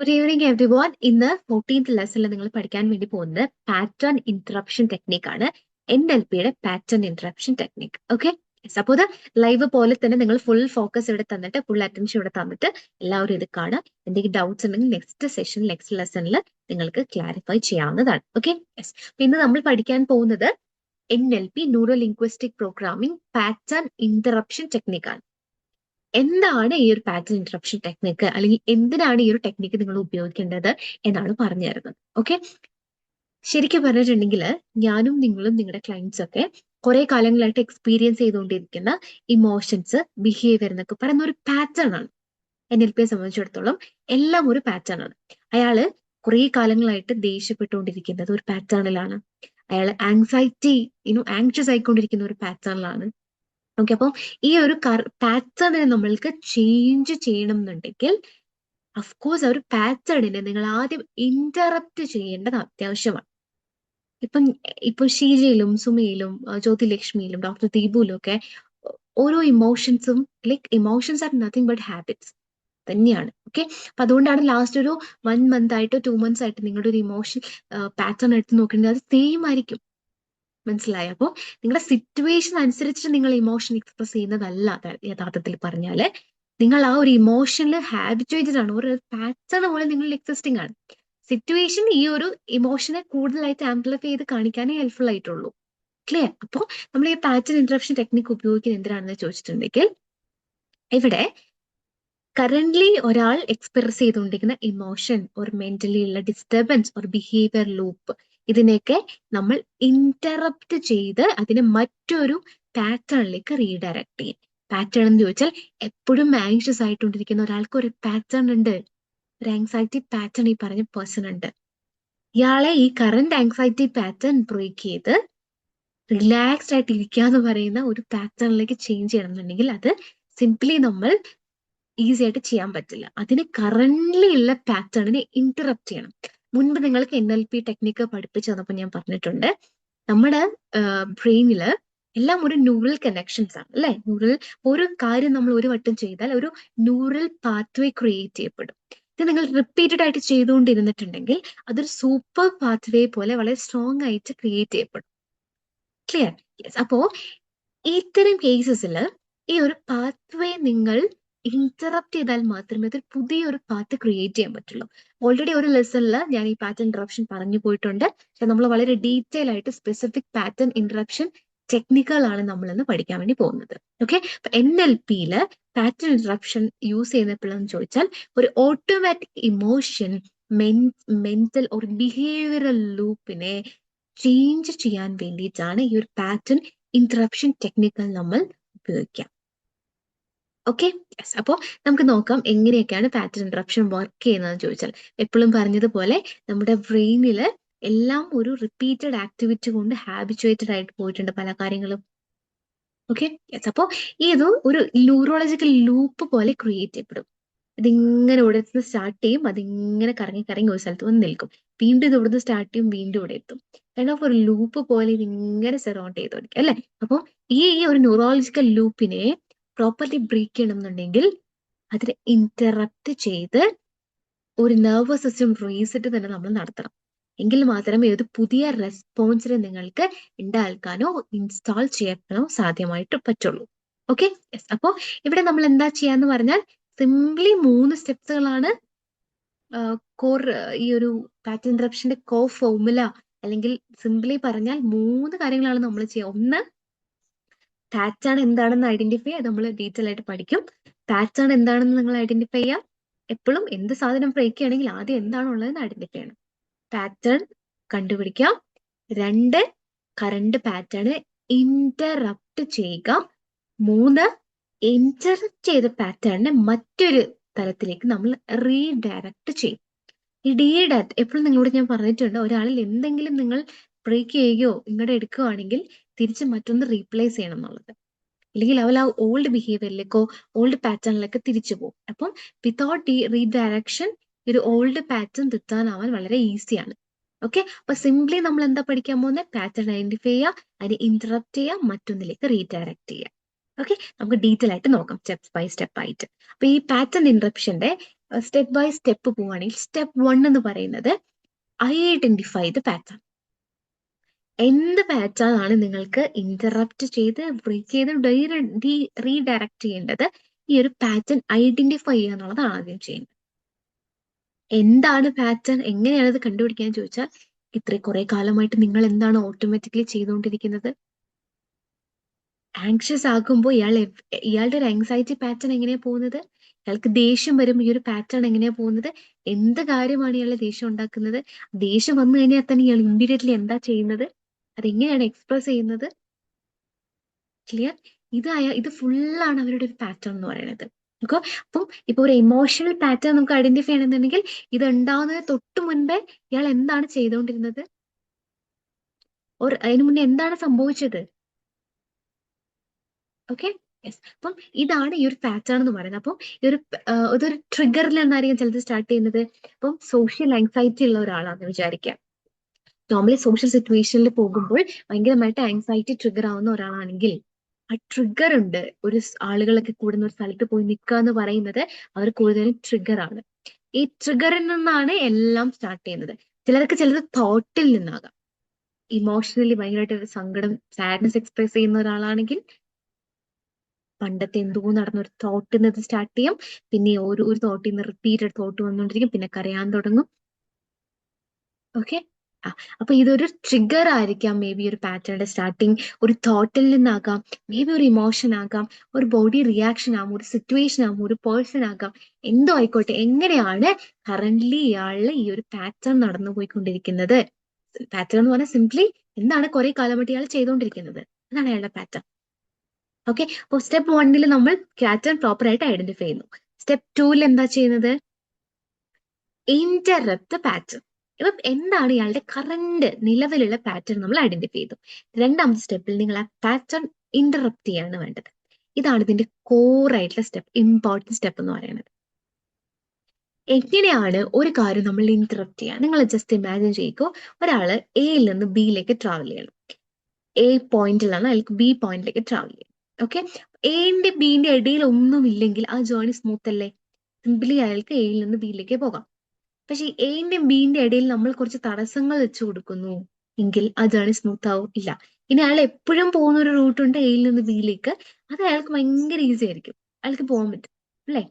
Good evening every one. ഇന്ന് 14th ലെസണിൽ നിങ്ങൾ പഠിക്കാൻ വേണ്ടി പോകുന്നത് പാറ്റേൺ ഇന്ററപ്ഷൻ ടെക്നിക് ആണ്. NLPയുടെ പാറ്റേൺ ഇന്ററപ്ഷൻ ടെക്നിക്. ഓക്കെ, അപ്പോൾ ഇത് ലൈവ് പോലെ തന്നെ നിങ്ങൾ ഫുൾ ഫോക്കസ് ഇവിടെ തന്നിട്ട് ഫുൾ അറ്റൻഷൻ ഇവിടെ തന്നിട്ട് എല്ലാവരും ഇത് കാണുക. എന്തെങ്കിലും ഡൗട്ട്സ് ഉണ്ടെങ്കിൽ നെക്സ്റ്റ് സെഷൻ നെക്സ്റ്റ് ലെസണിൽ നിങ്ങൾക്ക് ക്ലാരിഫൈ ചെയ്യാവുന്നതാണ്. Okay, yes. ഇന്ന് നമ്മൾ പഠിക്കാൻ പോകുന്നത് NLP neuro linguistic programming pattern interruption technique ആണ്. എന്താണ് ഈ ഒരു പാറ്റേൺ ഇന്ററപ്ഷൻ ടെക്നിക്ക്, അല്ലെങ്കിൽ എന്തിനാണ് ഈ ഒരു ടെക്നിക്ക് നിങ്ങൾ ഉപയോഗിക്കേണ്ടത് എന്നാണ് പറഞ്ഞു തരുന്നത്. ഓക്കെ, ശരിക്കും പറഞ്ഞിട്ടുണ്ടെങ്കിൽ ഞാനും നിങ്ങളും നിങ്ങളുടെ ക്ലയൻസ് ഒക്കെ കുറെ കാലങ്ങളായിട്ട് എക്സ്പീരിയൻസ് ചെയ്തുകൊണ്ടിരിക്കുന്ന ഇമോഷൻസ്, ബിഹേവിയർ എന്നൊക്കെ പറയുന്ന ഒരു പാറ്റേൺ ആണ്. NLPയെ സംബന്ധിച്ചിടത്തോളം എല്ലാം ഒരു പാറ്റേൺ ആണ്. അയാള് കുറെ കാലങ്ങളായിട്ട് ദേഷ്യപ്പെട്ടുകൊണ്ടിരിക്കുന്നത് ഒരു പാറ്റേണിലാണ്. അയാൾ ആങ്ഷ്യസ് ആയിക്കൊണ്ടിരിക്കുന്ന ഒരു പാറ്റേണിലാണ്. ഓക്കെ, അപ്പോൾ ഈ ഒരു പാറ്റേണിനെ നമ്മൾക്ക് ചേഞ്ച് ചെയ്യണം എന്നുണ്ടെങ്കിൽ അഫ്കോഴ്സ് ആ ഒരു പാറ്റേണിനെ നിങ്ങൾ ആദ്യം ഇന്ററപ്റ്റ് ചെയ്യേണ്ടത് അത്യാവശ്യമാണ്. ഇപ്പൊ ഷീജയിലും സുമയിലും ജ്യോതിലക്ഷ്മിയിലും ഡോക്ടർ ദീപുവിലും ഒക്കെ ഓരോ ഇമോഷൻസും emotions are nothing but habits തന്നെയാണ്. ഓക്കെ, അപ്പൊ അതുകൊണ്ടാണ് ലാസ്റ്റ് ഒരു 1 month ആയിട്ടോ 2 months ആയിട്ട് നിങ്ങളുടെ ഒരു ഇമോഷൻ പാറ്റേൺ എടുത്ത് നോക്കേണ്ടത് അത് സെയിം ആയിരിക്കും. മനസ്സിലായോ? അപ്പോൾ നിങ്ങളുടെ സിറ്റുവേഷൻ അനുസരിച്ച് നിങ്ങൾ ഇമോഷൻ എക്സ്പ്രസ് ചെയ്യുന്നതല്ല യഥാർത്ഥത്തിൽ പറഞ്ഞാല്. നിങ്ങൾ ആ ഒരു ഇമോഷനിൽ ഹാബിറ്റുവേറ്റഡ് ആണ്, ഒരു പാറ്റേൺ പോലെ നിങ്ങൾ എക്സിസ്റ്റിംഗ് ആണ്. സിറ്റുവേഷൻ ഈ ഒരു ഇമോഷനെ കൂടുതലായിട്ട് ആംപ്ലിഫൈ ചെയ്ത് കാണിക്കാനേ ഹെൽപ്ഫുൾ ആയിട്ടുള്ളൂ. ക്ലിയർ? അപ്പോൾ നമ്മൾ ഈ പാറ്റേൺ ഇന്ററപ്ഷൻ ടെക്നിക് ഉപയോഗിക്കുന്നത് എന്തിനാണെന്ന് ചോദിച്ചിട്ടുണ്ടെങ്കിൽ, ഇവിടെ കറന്റ്ലി ഒരാൾ എക്സ്പ്രസ് ചെയ്തുകൊണ്ടിരിക്കുന്ന ഇമോഷൻ ഒരു മെന്റലി ഉള്ള ഡിസ്റ്റർബൻസ് ഒരു ബിഹേവിയർ ലൂപ്പ്, ഇതിനെയൊക്കെ നമ്മൾ ഇന്ററപ്റ്റ് ചെയ്ത് അതിനെ മറ്റൊരു പാറ്റേണിലേക്ക് റീഡയറക്ട് ചെയ്യും. പാറ്റേൺ എന്ന് ചോദിച്ചാൽ എപ്പോഴും ആങ്ഷ്യസ് ആയിക്കൊണ്ടിരിക്കുന്ന ഒരാൾക്ക് ഒരു പാറ്റേൺ ഉണ്ട്, ഒരു ആങ്സൈറ്റി പാറ്റേൺ ഈ പറഞ്ഞ പേഴ്സൺ ഉണ്ട്. ഇയാളെ ഈ കറന്റ് ആങ്സൈറ്റി പാറ്റേൺ ബ്രേക്ക് ചെയ്ത് റിലാക്സ്ഡ് ആയിട്ട് ഇരിക്കുക എന്ന് പറയുന്ന ഒരു പാറ്റേണിലേക്ക് ചേഞ്ച് ചെയ്യണമെന്നുണ്ടെങ്കിൽ അത് സിംപ്ലി നമ്മൾ ഈസി ആയിട്ട് ചെയ്യാൻ പറ്റില്ല. അതിന് കറന്റ്ലി ഉള്ള പാറ്റേണിനെ ഇന്ററപ്റ്റ് ചെയ്യണം. മുൻപ് നിങ്ങൾക്ക് NLP ടെക്നിക്ക് പഠിപ്പിച്ചു തന്നപ്പോൾ ഞാൻ പറഞ്ഞിട്ടുണ്ട്, നമ്മുടെ ബ്രെയിനില് എല്ലാം ഒരു ന്യൂറൽ കണക്ഷൻസ് ആണ് അല്ലെ. ഒരു കാര്യം നമ്മൾ ഒരു വട്ടം ചെയ്താൽ ഒരു ന്യൂറൽ പാത്വേ ക്രിയേറ്റ് ചെയ്യപ്പെടും. ഇത് നിങ്ങൾ റിപ്പീറ്റഡ് ആയിട്ട് ചെയ്തുകൊണ്ടിരുന്നിട്ടുണ്ടെങ്കിൽ അതൊരു സൂപ്പർ പാത്വേ പോലെ വളരെ സ്ട്രോങ് ആയിട്ട് ക്രിയേറ്റ് ചെയ്യപ്പെടും. ക്ലിയർ? യെസ്. അപ്പോ ഇത്തരം കേസസിൽ ഈ ഒരു പാത്വേ നിങ്ങൾ ഇന്ററപ്റ്റ് ചെയ്താൽ മാത്രമേ അതൊരു പുതിയൊരു പാത്ത് ക്രിയേറ്റ് ചെയ്യാൻ പറ്റുള്ളൂ. ഓൾറെഡി ഒരു ലെസണിൽ ഞാൻ ഈ പാറ്റേൺ ഇന്ററപ്ഷൻ പറഞ്ഞു പോയിട്ടുണ്ട്. പക്ഷെ നമ്മൾ വളരെ ഡീറ്റെയിൽ ആയിട്ട് സ്പെസിഫിക് പാറ്റേൺ ഇന്ററപ്ഷൻ ടെക്നിക്കുകളാണ് നമ്മൾ ഇന്ന് പഠിക്കാൻ വേണ്ടി പോകുന്നത്. ഓക്കെ, അപ്പൊ NLPയില് പാറ്റേൺ ഇന്ററപ്ഷൻ യൂസ് ചെയ്യുന്നപ്പോഴെന്ന് ചോദിച്ചാൽ ഒരു ഓട്ടോമാറ്റിക് ഇമോഷൻ മെന്റൽ ഒരു ബിഹേവിയറൽ ലൂപ്പിനെ ചേഞ്ച് ചെയ്യാൻ വേണ്ടിയിട്ടാണ് ഈ ഒരു പാറ്റേൺ ഇന്ററപ്ഷൻ ടെക്നിക്കുകൾ നമ്മൾ ഉപയോഗിക്കാം. Okay, yes. അപ്പോൾ നമുക്ക് നോക്കാം എങ്ങനെയൊക്കെയാണ് പാറ്റേൺ ഇന്ററപ്ഷൻ വർക്ക് ചെയ്യുന്നതെന്ന് ചോദിച്ചാൽ, എപ്പോഴും പറഞ്ഞതുപോലെ നമ്മുടെ ബ്രെയിനില് എല്ലാം ഒരു റിപ്പീറ്റഡ് ആക്ടിവിറ്റി കൊണ്ട് ഹാബിറ്റുവേറ്റഡ് ആയിട്ട് പോയിട്ടുണ്ട് പല കാര്യങ്ങളും. Okay, yes. അപ്പോൾ ഇത് ഒരു ന്യൂറോളജിക്കൽ ലൂപ്പ് പോലെ ക്രിയേറ്റ് ചെയ്യപ്പെടും. ഇതിങ്ങനെ ഇവിടെ നിന്ന് സ്റ്റാർട്ട് ചെയ്യും, അതിങ്ങനെ കറങ്ങി കറങ്ങി ഒരു സ്ഥലത്ത് വന്ന് നിൽക്കും. വീണ്ടും ഇത് ഇവിടുന്ന് സ്റ്റാർട്ട് ചെയ്യും, വീണ്ടും ഇവിടെ എത്തും. കാരണം ഒരു ലൂപ്പ് പോലെ ഇതിങ്ങനെ സറൗണ്ട് ചെയ്തോടിക്കും അല്ലെ. അപ്പോൾ ഈ ഒരു ന്യൂറോളജിക്കൽ ലൂപ്പിനെ പ്രോപ്പർലി ബ്രേക്ക് ചെയ്യണമെന്നുണ്ടെങ്കിൽ അതിനെ ഇന്ററപ്റ്റ് ചെയ്ത് ഒരു നെർവസ് സിസ്റ്റം റീസെറ്റ് തന്നെ നമ്മൾ നടത്തണം. എങ്കിൽ മാത്രമേ ഒരു പുതിയ റെസ്പോൺസിനെ നിങ്ങൾക്ക് ഉണ്ടാക്കാനോ ഇൻസ്റ്റാൾ ചെയ്യാനോ സാധ്യമായിട്ട് പറ്റുള്ളൂ. Okay, yes. അപ്പോൾ ഇവിടെ നമ്മൾ എന്താ ചെയ്യാന്ന് പറഞ്ഞാൽ സിംപ്ലി 3 സ്റ്റെപ്സുകളാണ് കോർ ഈ ഒരു പാറ്റേൺ ഇന്ററപ്ഷന്റെ ഫോർമുല. അല്ലെങ്കിൽ സിംപ്ലി പറഞ്ഞാൽ 3 കാര്യങ്ങളാണ് നമ്മൾ ചെയ്യുക. ഒന്ന്, പാറ്റേൺ എന്താണെന്ന് ഐഡന്റിഫൈ നമ്മൾ ഡീറ്റെയിൽ ആയിട്ട് പഠിക്കും. പാറ്റേൺ എന്താണെന്ന് നിങ്ങൾ ഐഡന്റിഫൈ ചെയ്യാം. എപ്പോഴും എന്ത് സാധനം ബ്രേക്ക് ചെയ്യണമെങ്കിൽ ആദ്യം എന്താണുള്ളതെന്ന് ഐഡന്റിഫൈ ചെയ്യണം. പാറ്റേൺ കണ്ടുപിടിക്കാം. 2, കറണ്ട് പാറ്റേൺ ഇന്ററപ്റ്റ് ചെയ്യുക. 3, ഇന്ററപ്റ്റ് ചെയ്ത പാറ്റേണിനെ മറ്റൊരു തലത്തിലേക്ക് നമ്മൾ റീഡയറക്ട് ചെയ്യും. ഈ ഡയറക്റ്റ് എപ്പോഴും നിങ്ങളോട് ഞാൻ പറഞ്ഞിട്ടുണ്ട്, ഒരാളിൽ എന്തെങ്കിലും നിങ്ങൾ ബ്രേക്ക് ചെയ്യുകയോ ഇങ്ങോട്ട് എടുക്കുകയാണെങ്കിൽ തിരിച്ച് മറ്റൊന്ന് റീപ്ലേസ് ചെയ്യണം എന്നുള്ളത്. അല്ലെങ്കിൽ അവൾ ആ ഓൾഡ് ബിഹേവിയറിലേക്കോ ഓൾഡ് പാറ്റേണിലേക്ക് തിരിച്ചു പോകും. അപ്പം വിതൗട്ട് ഈ റീഡയറക്ഷൻ ഒരു ഓൾഡ് പാറ്റേൺ തിത്താനാവാൻ വളരെ ഈസിയാണ്. ഓക്കെ, അപ്പൊ സിംപ്ലി നമ്മൾ എന്താ പഠിക്കാൻ പോകുന്നത്? പാറ്റേൺ ഐഡന്റിഫൈ ചെയ്യുക, അതിനെ ഇന്ററപ്റ്റ് ചെയ്യുക, മറ്റൊന്നിലേക്ക് റീഡയറക്ട് ചെയ്യുക. ഓക്കെ, നമുക്ക് ഡീറ്റെയിൽ ആയിട്ട് നോക്കാം സ്റ്റെപ്പ് ബൈ സ്റ്റെപ്പ് ആയിട്ട്. അപ്പൊ ഈ പാറ്റേൺ ഇന്ററപ്ഷന്റെ സ്റ്റെപ്പ് ബൈ സ്റ്റെപ്പ് പോവുകയാണെങ്കിൽ സ്റ്റെപ്പ് 1 എന്ന് പറയുന്നത് ഐഡന്റിഫൈ ദ പാറ്റേൺ. എന്ത് പാറ്റേൺ ആണ് നിങ്ങൾക്ക് ഇന്ററപ്റ്റ് ചെയ്ത് ബ്രേക്ക് ചെയ്ത് റീഡയറക്ട് ചെയ്യേണ്ടത്? ഈ ഒരു പാറ്റേൺ ഐഡന്റിഫൈ ചെയ്യുക എന്നുള്ളതാണ് ആദ്യം ചെയ്യുന്നത്. എന്താണ് പാറ്റേൺ, എങ്ങനെയാണ് ഇത് കണ്ടുപിടിക്കാൻ ചോദിച്ചാൽ, ഇത്ര കുറെ കാലമായിട്ട് നിങ്ങൾ എന്താണ് ഓട്ടോമാറ്റിക്കലി ചെയ്തുകൊണ്ടിരിക്കുന്നത്? ആങ്ഷ്യസ് ആകുമ്പോൾ ഇയാളുടെ ഒരു ആങ്സൈറ്റി പാറ്റേൺ എങ്ങനെയാ പോകുന്നത്? ഇയാൾക്ക് ദേഷ്യം വരും, ഈ ഒരു പാറ്റേൺ എങ്ങനെയാ പോകുന്നത്? എന്ത് കാര്യമാണ് ഇയാളെ ദേഷ്യം ഉണ്ടാക്കുന്നത്? ദേഷ്യം വന്നു കഴിഞ്ഞാൽ തന്നെ ഇയാൾ ഇമ്മീഡിയറ്റ്ലി എന്താ ചെയ്യുന്നത്? അതെങ്ങനെയാണ് എക്സ്പ്രസ് ചെയ്യുന്നത്? ക്ലിയർ? ഇത് ഫുള്ളാണ് അവരുടെ ഒരു പാറ്റേൺ എന്ന് പറയുന്നത്. ഓക്കെ, അപ്പം ഇപ്പൊ ഒരു ഇമോഷണൽ പാറ്റേൺ നമുക്ക് ഐഡന്റിഫൈ ചെയ്യണമെന്നുണ്ടെങ്കിൽ ഇത് ഉണ്ടാവുന്നതിന് തൊട്ട് മുൻപേ ഇയാൾ എന്താണ് ചെയ്തുകൊണ്ടിരുന്നത്, അതിനു മുന്നേ എന്താണ് സംഭവിച്ചത്? Okay, yes. അപ്പം ഇതാണ് ഈ ഒരു പാറ്റേൺ എന്ന് പറയുന്നത്. അപ്പം ഇതൊരു ട്രിഗറിൽ നിന്നായിരിക്കും ചിലത് സ്റ്റാർട്ട് ചെയ്യുന്നത്. അപ്പം സോഷ്യൽ ആങ്സൈറ്റി ഉള്ള ഒരാളാണെന്ന് വിചാരിക്കാം. നോർമലി സോഷ്യൽ സിറ്റുവേഷനിൽ പോകുമ്പോൾ ഭയങ്കരമായിട്ട് ആങ്സൈറ്റി ട്രിഗർ ആവുന്ന ഒരാളാണെങ്കിൽ ആ ട്രിഗർ ഉണ്ട്. ആളുകളൊക്കെ കൂടുന്ന ഒരു സ്ഥലത്ത് പോയി നിൽക്കുക എന്ന് പറയുന്നത് അവർ കൂടുതലും ട്രിഗർ ആണ്. ഈ ട്രിഗറിൽ നിന്നാണ് എല്ലാം സ്റ്റാർട്ട് ചെയ്യുന്നത്. ചിലത് തോട്ടിൽ നിന്നാകാം. ഇമോഷണലി ഭയങ്കരമായിട്ട് സങ്കടം, സാഡ്നെസ് എക്സ്പ്രസ് ചെയ്യുന്ന ഒരാളാണെങ്കിൽ പണ്ടത്തെ എന്തോ നടന്ന ഒരു തോട്ടിൽ നിന്ന് സ്റ്റാർട്ട് ചെയ്യും. പിന്നെ ഒരു തോട്ടിൽ നിന്ന് റിപ്പീറ്റഡ് തോട്ട് വന്നുകൊണ്ടിരിക്കും. പിന്നെ കരയാൻ തുടങ്ങും. ഓക്കെ, അപ്പൊ ഇതൊരു ട്രിഗർ ആയിരിക്കാം. മേ ബി ഒരു പാറ്റേണിന്റെ സ്റ്റാർട്ടിങ് ഒരു തോട്ടിൽ നിന്നാകാം, മേ ബി ഒരു ഇമോഷൻ ആകാം, ഒരു ബോഡി റിയാക്ഷൻ ആകാം, ഒരു സിറ്റുവേഷൻ ആകാം, ഒരു പേഴ്സൺ ആകാം, എന്തോ ആയിക്കോട്ടെ. എങ്ങനെയാണ് കറന്റ്ലി ഇയാളിൽ ഈ ഒരു പാറ്റേൺ നടന്നു പോയിക്കൊണ്ടിരിക്കുന്നത്? പാറ്റേൺ എന്ന് പറഞ്ഞാൽ സിംപ്ലി എന്താണ് കുറെ കാലമായിട്ട് ഇയാൾ ചെയ്തുകൊണ്ടിരിക്കുന്നത്, അതാണ് അയാളുടെ പാറ്റേൺ. ഓക്കെ, അപ്പോൾ സ്റ്റെപ്പ് 1 നമ്മൾ പാറ്റേൺ പ്രോപ്പർ ആയിട്ട് ഐഡന്റിഫൈ ചെയ്യുന്നു. സ്റ്റെപ്പ് 2 എന്താ ചെയ്യുന്നത്? Interrupt pattern. ഇപ്പം എന്താണ് ഇയാളുടെ കറന്റ് നിലവിലുള്ള പാറ്റേൺ നമ്മൾ ഐഡന്റിഫൈ ചെയ്തു. രണ്ടാമത്തെ സ്റ്റെപ്പിൽ നിങ്ങൾ ആ പാറ്റേൺ ഇന്ററപ്റ്റ് ചെയ്യാണ് വേണ്ടത്. ഇതാണ് ഇതിന്റെ കോർ ആയിട്ടുള്ള സ്റ്റെപ്പ്, ഇമ്പോർട്ടൻറ്റ് സ്റ്റെപ്പ് എന്ന് പറയുന്നത്. എങ്ങനെയാണ് ഒരു കാര്യം നമ്മൾ ഇന്ററപ്റ്റ് ചെയ്യുക? നിങ്ങൾ ജസ്റ്റ് ഇമാജിൻ ചെയ്യുക, ഒരാള് എയിൽ നിന്ന് ബിയിലേക്ക് ട്രാവൽ ചെയ്യണം. എ പോയിന്റിലാണ് അയാൾക്ക് ബി പോയിന്റിലേക്ക് ട്രാവൽ ചെയ്യണം. ഓക്കെ, എന്റെ ബിന്റെ ഇടയിൽ ഒന്നുമില്ലെങ്കിൽ ആ ജേർണി സ്മൂത്ത് അല്ലേ? സിംപിളി അയാൾക്ക് എയിൽ നിന്ന് ബിയിലേക്ക് പോകാം. പക്ഷെ എന്റെയും ബിന്റെ ഇടയിൽ നമ്മൾ കുറച്ച് തടസ്സങ്ങൾ വെച്ച് കൊടുക്കുന്നു എങ്കിൽ ആ ജേർണി സ്മൂത്ത് ആവും ഇല്ല. ഇനി അയാൾ എപ്പോഴും പോകുന്ന ഒരു റൂട്ട് ഉണ്ട് എയിൽ നിന്ന് ബിയിലേക്ക്, അത് അയാൾക്ക് ഭയങ്കര ഈസി ആയിരിക്കും, അയാൾക്ക് പോകാൻ പറ്റും അല്ലേ?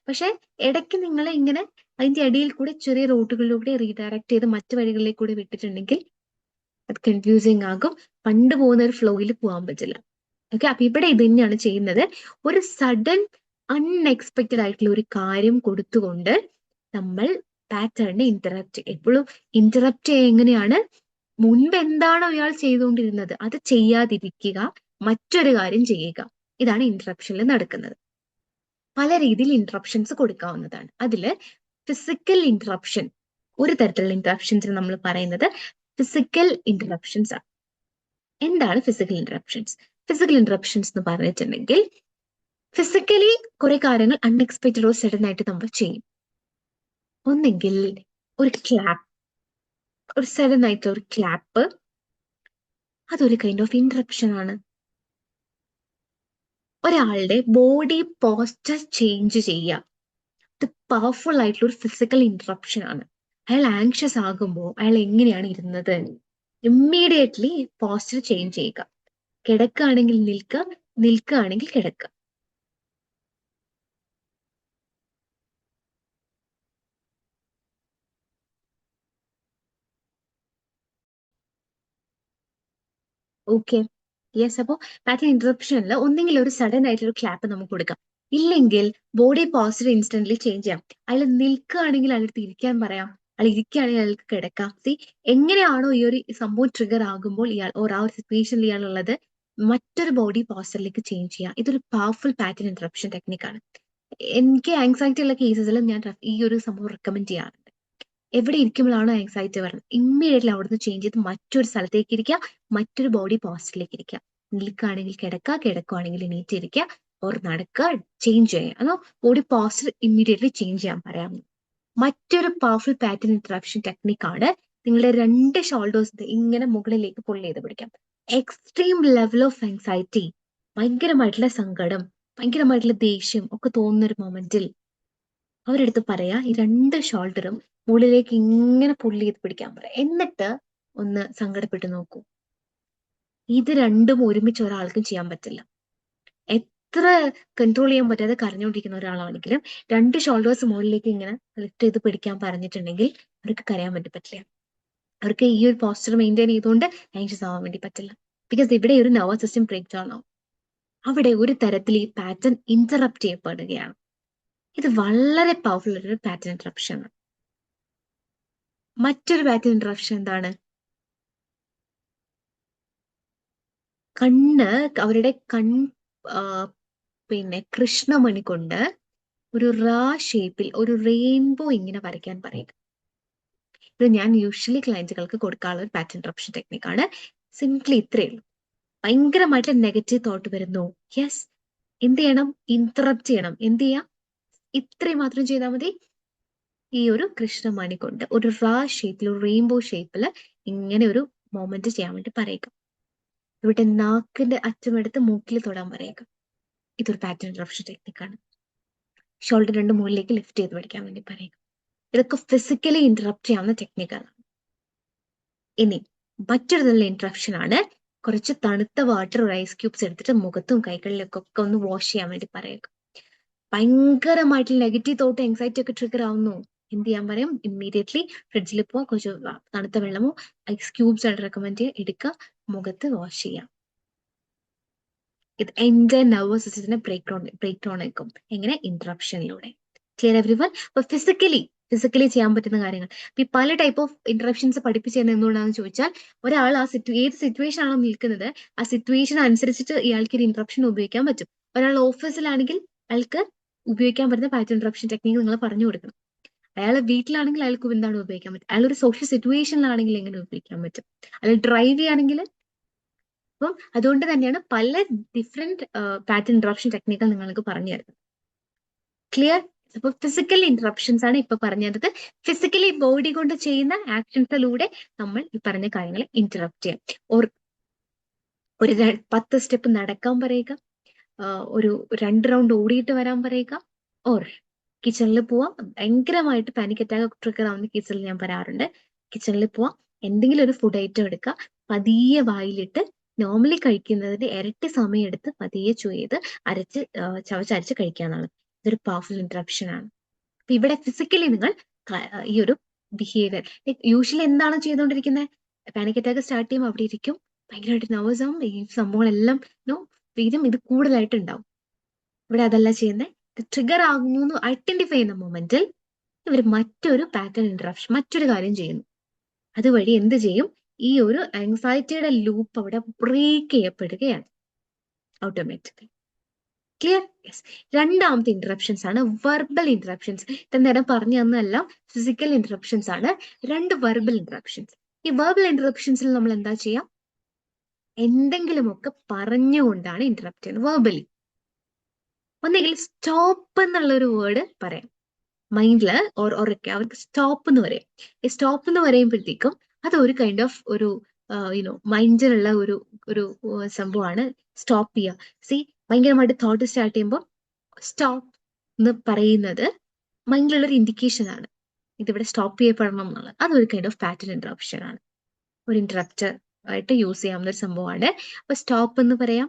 പക്ഷെ ഇടയ്ക്ക് നിങ്ങൾ ഇങ്ങനെ അതിന്റെ ഇടയിൽ കൂടെ ചെറിയ റൂട്ടുകളിലൂടെ റീഡയറക്ട് ചെയ്ത് മറ്റു വഴികളിലേക്ക് കൂടെ വിട്ടിട്ടുണ്ടെങ്കിൽ അത് കൺഫ്യൂസിങ് ആകും, പണ്ട് പോകുന്ന ഒരു ഫ്ലോയിൽ പോകാൻ പറ്റില്ല. ഓക്കെ, അപ്പൊ ഇവിടെ ഇത് തന്നെയാണ് ചെയ്യുന്നത്. ഒരു സഡൻ അൺഎക്സ്പെക്റ്റഡ് ആയിട്ടുള്ള ഒരു കാര്യം കൊടുത്തുകൊണ്ട് നമ്മൾ പാറ്റേണിനെ ഇന്ററപ്റ്റ്. എപ്പോഴും ഇന്ററപ്റ്റ് ചെയ്യുക എങ്ങനെയാണ്? മുൻപ് എന്താണോ ഇയാൾ ചെയ്തുകൊണ്ടിരുന്നത് അത് ചെയ്യാതിരിക്കുക, മറ്റൊരു കാര്യം ചെയ്യുക. ഇതാണ് ഇന്ററപ്ഷനിൽ നടക്കുന്നത്. പല രീതിയിൽ ഇന്ററപ്ഷൻസ് കൊടുക്കാവുന്നതാണ്. അതില് ഫിസിക്കൽ ഇന്ററപ്ഷൻ, ഒരു തരത്തിലുള്ള ഇന്ററപ്ഷൻസിന് നമ്മൾ പറയുന്നത് ഫിസിക്കൽ ഇന്ററപ്ഷൻസ് ആണ്. എന്താണ് ഫിസിക്കൽ ഇന്ററപ്ഷൻസ്? ഫിസിക്കൽ ഇന്ററപ്ഷൻസ് എന്ന് പറഞ്ഞിട്ടുണ്ടെങ്കിൽ ഫിസിക്കലി കുറെ കാര്യങ്ങൾ അൺഎക്സ്പെക്റ്റഡ് സഡൻ ആയിട്ട് നമ്മൾ ചെയ്യും. ഒന്നെങ്കിൽ ഒരു ക്ലാപ്പ്, ഒരു സഡൻ ആയിട്ടുള്ള ഒരു ക്ലാപ്പ്, അതൊരു കൈൻഡ് ഓഫ് ഇന്ററപ്ഷൻ ആണ്. ഒരാളുടെ ബോഡി പോസ്ചർ ചേഞ്ച് ചെയ്യുക, ഇത് പവർഫുൾ ആയിട്ടുള്ള ഒരു ഫിസിക്കൽ ഇന്ററപ്ഷൻ ആണ്. അയാൾ ആങ്ഷ്യസ് ആകുമ്പോൾ അയാൾ എങ്ങനെയാണ് ഇരുന്നത്, ഇമ്മീഡിയറ്റ്ലി പോസ്ചർ ചേഞ്ച് ചെയ്യുക. കിടക്കുകയാണെങ്കിൽ നിൽക്കുക, നിൽക്കുകയാണെങ്കിൽ കിടക്കുക. Okay, yes. അപ്പോൾ പാറ്റേൺ ഇന്ററപ്ഷനിൽ ഒന്നെങ്കിൽ ഒരു സഡൻ ആയിട്ടുള്ള ഒരു ക്ലാപ്പ് നമുക്ക് കൊടുക്കാം, ഇല്ലെങ്കിൽ ബോഡി പോസ്ചർ ഇൻസ്റ്റന്റ്ലി ചേഞ്ച് ചെയ്യാം. അയാൾ നിൽക്കുകയാണെങ്കിൽ അയാൾക്ക് ഇരിക്കാൻ പറയാം, അയാൾ ഇരിക്കുകയാണെങ്കിൽ അയാൾക്ക് കിടക്കാം. സി, എങ്ങനെയാണോ ഈ ഒരു സംഭവം ട്രിഗർ ആകുമ്പോൾ ഇയാൾ ആ ഒരു സിറ്റുവേഷനിൽ ഇയാളുള്ളത് മറ്റൊരു ബോഡി പോസ്ചറിലേക്ക് ചേഞ്ച് ചെയ്യാം. ഇതൊരു പവർഫുൾ പാറ്റേൺ ഇന്ററപ്ഷൻ ടെക്നിക്കാണ്. എനിക്ക് ആങ്സൈറ്റി ഉള്ള കേസസിൽ ഞാൻ ഈ ഒരു സംഭവം റെക്കമെൻഡ് ചെയ്യാറുണ്ട്. എവിടെ ഇരിക്കുമ്പോഴാണോ ആങ്സൈറ്റി വരുന്നത്, ഇമ്മീഡിയറ്റ്ലി അവിടുന്ന് ചേഞ്ച് ചെയ്ത് മറ്റൊരു സ്ഥലത്തേക്ക് ഇരിക്കുക, മറ്റൊരു ബോഡി പോസ്ചറിലേക്ക് ഇരിക്കുക. നിൽക്കുകയാണെങ്കിൽ കിടക്കുക, കിടക്കുകയാണെങ്കിൽ എണീറ്റിരിക്കുക, ഓർ നടക്കുക, ചേഞ്ച് ചെയ്യുക. അതോ ബോഡി പോസ്ചർ ഇമ്മീഡിയറ്റ്ലി ചേഞ്ച് ചെയ്യാൻ പറയാം. മറ്റൊരു പവർഫുൾ പാറ്റേൺ ഇന്ററാക്ഷൻ ടെക്നിക്കാണ് നിങ്ങളുടെ രണ്ട് ഷോൾഡേഴ്സ് ഇങ്ങനെ മുകളിലേക്ക് പുൾ ചെയ്ത് പിടിക്കാം. എക്സ്ട്രീം ലെവൽ ഓഫ് ആങ്സൈറ്റി, ഭയങ്കരമായിട്ടുള്ള സങ്കടം, ഭയങ്കരമായിട്ടുള്ള ദേഷ്യം ഒക്കെ തോന്നുന്ന ഒരു മൊമെന്റിൽ അവരെടുത്ത് പറയാ ഈ 2 ഷോൾഡറും മുകളിലേക്ക് ഇങ്ങനെ പുള്ളി ചെയ്ത് പിടിക്കാൻ പറയാം. എന്നിട്ട് ഒന്ന് സങ്കടപ്പെട്ട് നോക്കൂ. ഇത് രണ്ടും ഒരുമിച്ച് ഒരാൾക്കും ചെയ്യാൻ പറ്റില്ല. എത്ര കൺട്രോൾ ചെയ്യാൻ പറ്റാതെ കരഞ്ഞുകൊണ്ടിരിക്കുന്ന ഒരാളാണെങ്കിലും 2 ഷോൾഡേഴ്സ് മുകളിലേക്ക് ഇങ്ങനെ ലിഫ്റ്റ് ചെയ്ത് പിടിക്കാൻ പറഞ്ഞിട്ടുണ്ടെങ്കിൽ അവർക്ക് കരയാൻ വേണ്ടി പറ്റില്ല. അവർക്ക് ഈ ഒരു പോസ്റ്റർ മെയിൻറ്റെയിൻ ചെയ്തുകൊണ്ട് ആങ്ഷ്യസ് ആവാൻ വേണ്ടി പറ്റില്ല. ബിക്കോസ് ഇവിടെ ഒരു നെർവസ് സിസ്റ്റം ബ്രേക്ക് ഡൗൺ ആവും. അവിടെ ഒരു തരത്തിൽ ഈ പാറ്റേൺ ഇന്ററപ്റ്റ് ചെയ്യപ്പെടുകയാണ്. ഇത് വളരെ പവർഫുൾ ഒരു പാറ്റേൺ ഇന്ററപ്ഷൻ ആണ്. മറ്റൊരു പാറ്റേൺ ഇന്ററപ്ഷൻ എന്താണ്? അവരുടെ പിന്നെ കൃഷ്ണമണി കൊണ്ട് ഒരു റാ ഷേപ്പിൽ ഒരു റെയിൻബോ ഇങ്ങനെ വരയ്ക്കാൻ പറയുക. ഇത് ഞാൻ യൂഷ്വലി ക്ലയന്റുകൾക്ക് കൊടുക്കാനുള്ള ഒരു പാറ്റേൺ ഇന്ററപ്ഷൻ ടെക്നിക്കാണ്. സിംപ്ലി ഇത്രയേ ഉള്ളൂ. ഭയങ്കരമായിട്ട് നെഗറ്റീവ് തോട്ട് വരുന്നു, യെസ്, എന്ത് ചെയ്യണം? ഇന്ററപ്റ്റ് ചെയ്യണം. എന്ത് ചെയ്യാം? ഇത്രയും മാത്രം ചെയ്താൽ മതി. ഈ ഒരു കൃഷ്ണമണി കൊണ്ട് ഒരു റാ ഷേപ്പിൽ, ഒരു റെയിൻബോ ഷേപ്പിൽ ഇങ്ങനെ ഒരു മൊമെന്റ് ചെയ്യാൻ വേണ്ടി പറയുക. ഇവിടെ നാക്കിന്റെ അറ്റമെടുത്ത് മൂക്കിൽ തൊടാൻ പറയുക. ഇതൊരു പാറ്റേൺ ഇന്ററപ്ഷൻ ടെക്നിക്കാണ്. ഷോൾഡർ 2 മുകളിലേക്ക് ലിഫ്റ്റ് ചെയ്ത് പഠിക്കാൻ വേണ്ടി പറയുക. ഇതൊക്കെ ഫിസിക്കലി ഇന്ററപ്റ്റ് ചെയ്യാവുന്ന ടെക്നിക്കാണ്. ഇനി മറ്റൊരു നല്ല ഇന്ററപ്ഷൻ ആണ് കുറച്ച് തണുത്ത വാട്ടർ, ഒരു ഐസ് ക്യൂബ്സ് എടുത്തിട്ട് മുഖത്തും കൈകളിലേക്കൊക്കെ ഒന്ന് വാഷ് ചെയ്യാൻ വേണ്ടി പറയുക. ഭയങ്കരമായിട്ടുള്ള നെഗറ്റീവ് തോട്ട്, ആങ്സൈറ്റി ഒക്കെ ട്രിഗർ ആവുന്നു. എന്ത് ചെയ്യാൻ പറയും? ഇമ്മീഡിയറ്റ്ലി ഫ്രിഡ്ജിൽ പോവാ, കുറച്ച് തണുത്ത വെള്ളമോ ഐസ് ക്യൂബ്സ് ആയിട്ട് റെക്കമെൻഡ് ചെയ്യുക, എടുക്കുക, മുഖത്ത് വാഷ് ചെയ്യാം. ഇത് എന്റെ നെർവസ് സിസ്റ്റത്തിനെ ബ്രേക്ക് ഡൗൺ ആക്കും. എങ്ങനെ? ഇന്ററപ്ഷനിലൂടെ. Clear everyone? അപ്പൊ ഫിസിക്കലി ചെയ്യാൻ പറ്റുന്ന കാര്യങ്ങൾ. ഈ പല ടൈപ്പ് ഓഫ് ഇന്ററപ്ഷൻസ് പഠിപ്പിച്ചു തരുന്നത് എന്തുകൊണ്ടാണെന്ന് ചോദിച്ചാൽ, ഒരാൾ ഏത് സിറ്റുവേഷൻ ആണോ നിൽക്കുന്നത് ആ സിറ്റുവേഷൻ അനുസരിച്ചിട്ട് ഇയാൾക്ക് ഒരു ഇന്ററപ്ഷൻ ഉപയോഗിക്കാൻ പറ്റും. ഒരാൾ ഓഫീസിലാണെങ്കിൽ അയാൾക്ക് ഉപയോഗിക്കാൻ പറ്റുന്ന പാറ്റേൺ ഇന്ററപ്ഷൻ ടെക്നിക്ക് നിങ്ങൾ പറഞ്ഞു കൊടുക്കണം. അയാൾ വീട്ടിലാണെങ്കിൽ അയാൾക്ക് എന്താണ് ഉപയോഗിക്കാൻ പറ്റും, അയാൾ ഒരു സോഷ്യൽ സിറ്റുവേഷനിലാണെങ്കിൽ എങ്ങനെ ഉപയോഗിക്കാൻ പറ്റും, അയാൾ ഡ്രൈവ് ചെയ്യുകയാണെങ്കിൽ. അപ്പം അതുകൊണ്ട് തന്നെയാണ് പല ഡിഫറെന്റ് പാറ്റേൺ ഇന്ററപ്ഷൻ ടെക്നിക്കുകൾ നിങ്ങൾക്ക് പറഞ്ഞു തരുന്നത്. ക്ലിയർ? അപ്പൊ ഫിസിക്കൽ ഇന്ററപ്ഷൻസ് ആണ് ഇപ്പൊ പറഞ്ഞത്. ഫിസിക്കലി ബോഡി കൊണ്ട് ചെയ്യുന്ന ആക്ഷൻസിലൂടെ നമ്മൾ ഈ പറഞ്ഞ കാര്യങ്ങളെ ഇന്ററപ്റ്റ് ചെയ്യാം. ഒരു 10 സ്റ്റെപ്പ് നടക്കാൻ പറയുക, ഒരു 2 റൗണ്ട് ഓടിയിട്ട് വരാൻ പറയുക, ഓർ കിച്ചണിൽ പോവാം. ഭയങ്കരമായിട്ട് പാനിക് അറ്റാക്ക് ട്രിഗർ ആവുന്ന കേസിൽ ഞാൻ പറയാറുണ്ട്, കിച്ചണിൽ പോവാം, എന്തെങ്കിലും ഒരു ഫുഡ് ഐറ്റം എടുക്കുക, പതിയെ വായിലിട്ട് നോർമലി കഴിക്കുന്നതിന്റെ ഇരട്ടി സമയം എടുത്ത് പതിയെ ചെയ്ത് ചവച്ചരച്ച് കഴിക്കാന്നാണ്. ഇതൊരു പവർഫുൾ ഇന്ററപ്ഷൻ ആണ്. അപ്പൊ ഇവിടെ ഫിസിക്കലി നിങ്ങൾ ഈ ഒരു ബിഹേവിയർ, യൂഷ്വലി എന്താണ് ചെയ്തുകൊണ്ടിരിക്കുന്നത്? പാനിക് അറ്റാക്ക് സ്റ്റാർട്ട് ചെയ്യുമ്പോൾ അവിടെ ഇരിക്കും, ഭയങ്കരമായിട്ട് നെർവസ് ആവും, ഈ സംഭവങ്ങളെല്ലാം വീരും ഇത് കൂടുതലായിട്ട് ഉണ്ടാവും. ഇവിടെ അതല്ല ചെയ്യുന്നത്. ട്രിഗർ ആകുന്നു എന്ന് ഐഡന്റിഫൈ ചെയ്യുന്ന മൊമെന്റിൽ ഇവർ മറ്റൊരു പാറ്റേൺ ഇന്ററപ്ഷൻ, മറ്റൊരു കാര്യം ചെയ്യുന്നു. അതുവഴി എന്ത് ചെയ്യും? ഈ ഒരു ആങ്സൈറ്റിയുടെ ലൂപ്പ് അവിടെ ബ്രേക്ക് ചെയ്യപ്പെടുകയാണ് ഓട്ടോമാറ്റിക്കലി. ക്ലിയർ? യെസ്. രണ്ടാമത്തെ ഇന്ററപ്ഷൻസ് ആണ് വെർബൽ ഇന്ററപ്ഷൻസ്. ഇത്ര നേരം പറഞ്ഞു തന്നെല്ലാം ഫിസിക്കൽ ഇന്ററപ്ഷൻസ് ആണ്. 2 വെർബൽ ഇന്ററപ്ഷൻസ്. ഈ വെർബൽ ഇന്ററപ്ഷൻസിൽ നമ്മൾ എന്താ ചെയ്യാം? എന്തെങ്കിലുമൊക്കെ പറഞ്ഞുകൊണ്ടാണ് ഇന്ററപ്റ്റ് ചെയ്യുന്നത് വെർബലി. ഒന്നെങ്കിൽ സ്റ്റോപ്പ് എന്നുള്ള ഒരു വേർഡ് പറയാം മൈൻഡില്, ഓരൊക്കെ അവർക്ക് സ്റ്റോപ്പ് എന്ന് പറയും. ഈ സ്റ്റോപ്പ് എന്ന് പറയുമ്പോഴത്തേക്കും അത് ഒരു കൈൻഡ് ഓഫ് ഒരു മൈൻഡിലുള്ള ഒരു സംഭവമാണ് സ്റ്റോപ്പ് ചെയ്യുക. സി, ഭയങ്കരമായിട്ട് തോട്ട് സ്റ്റാർട്ട് ചെയ്യുമ്പോൾ സ്റ്റോപ്പ് എന്ന് പറയുന്നത് മൈൻഡിലുള്ള ഒരു ഇൻഡിക്കേഷൻ ആണ്, ഇതിവിടെ സ്റ്റോപ്പ് ചെയ്യപ്പെടണം എന്നുള്ളത്. അതൊരു കൈൻഡ് ഓഫ് പാറ്റേൺ ഇന്ററപ്ഷൻ ആണ്, ഒരു ഇന്ററപ്റ്റർ ആയിട്ട് യൂസ് ചെയ്യാവുന്ന ഒരു സംഭവമാണ്. അപ്പൊ സ്റ്റോപ്പ് എന്ന് പറയാം.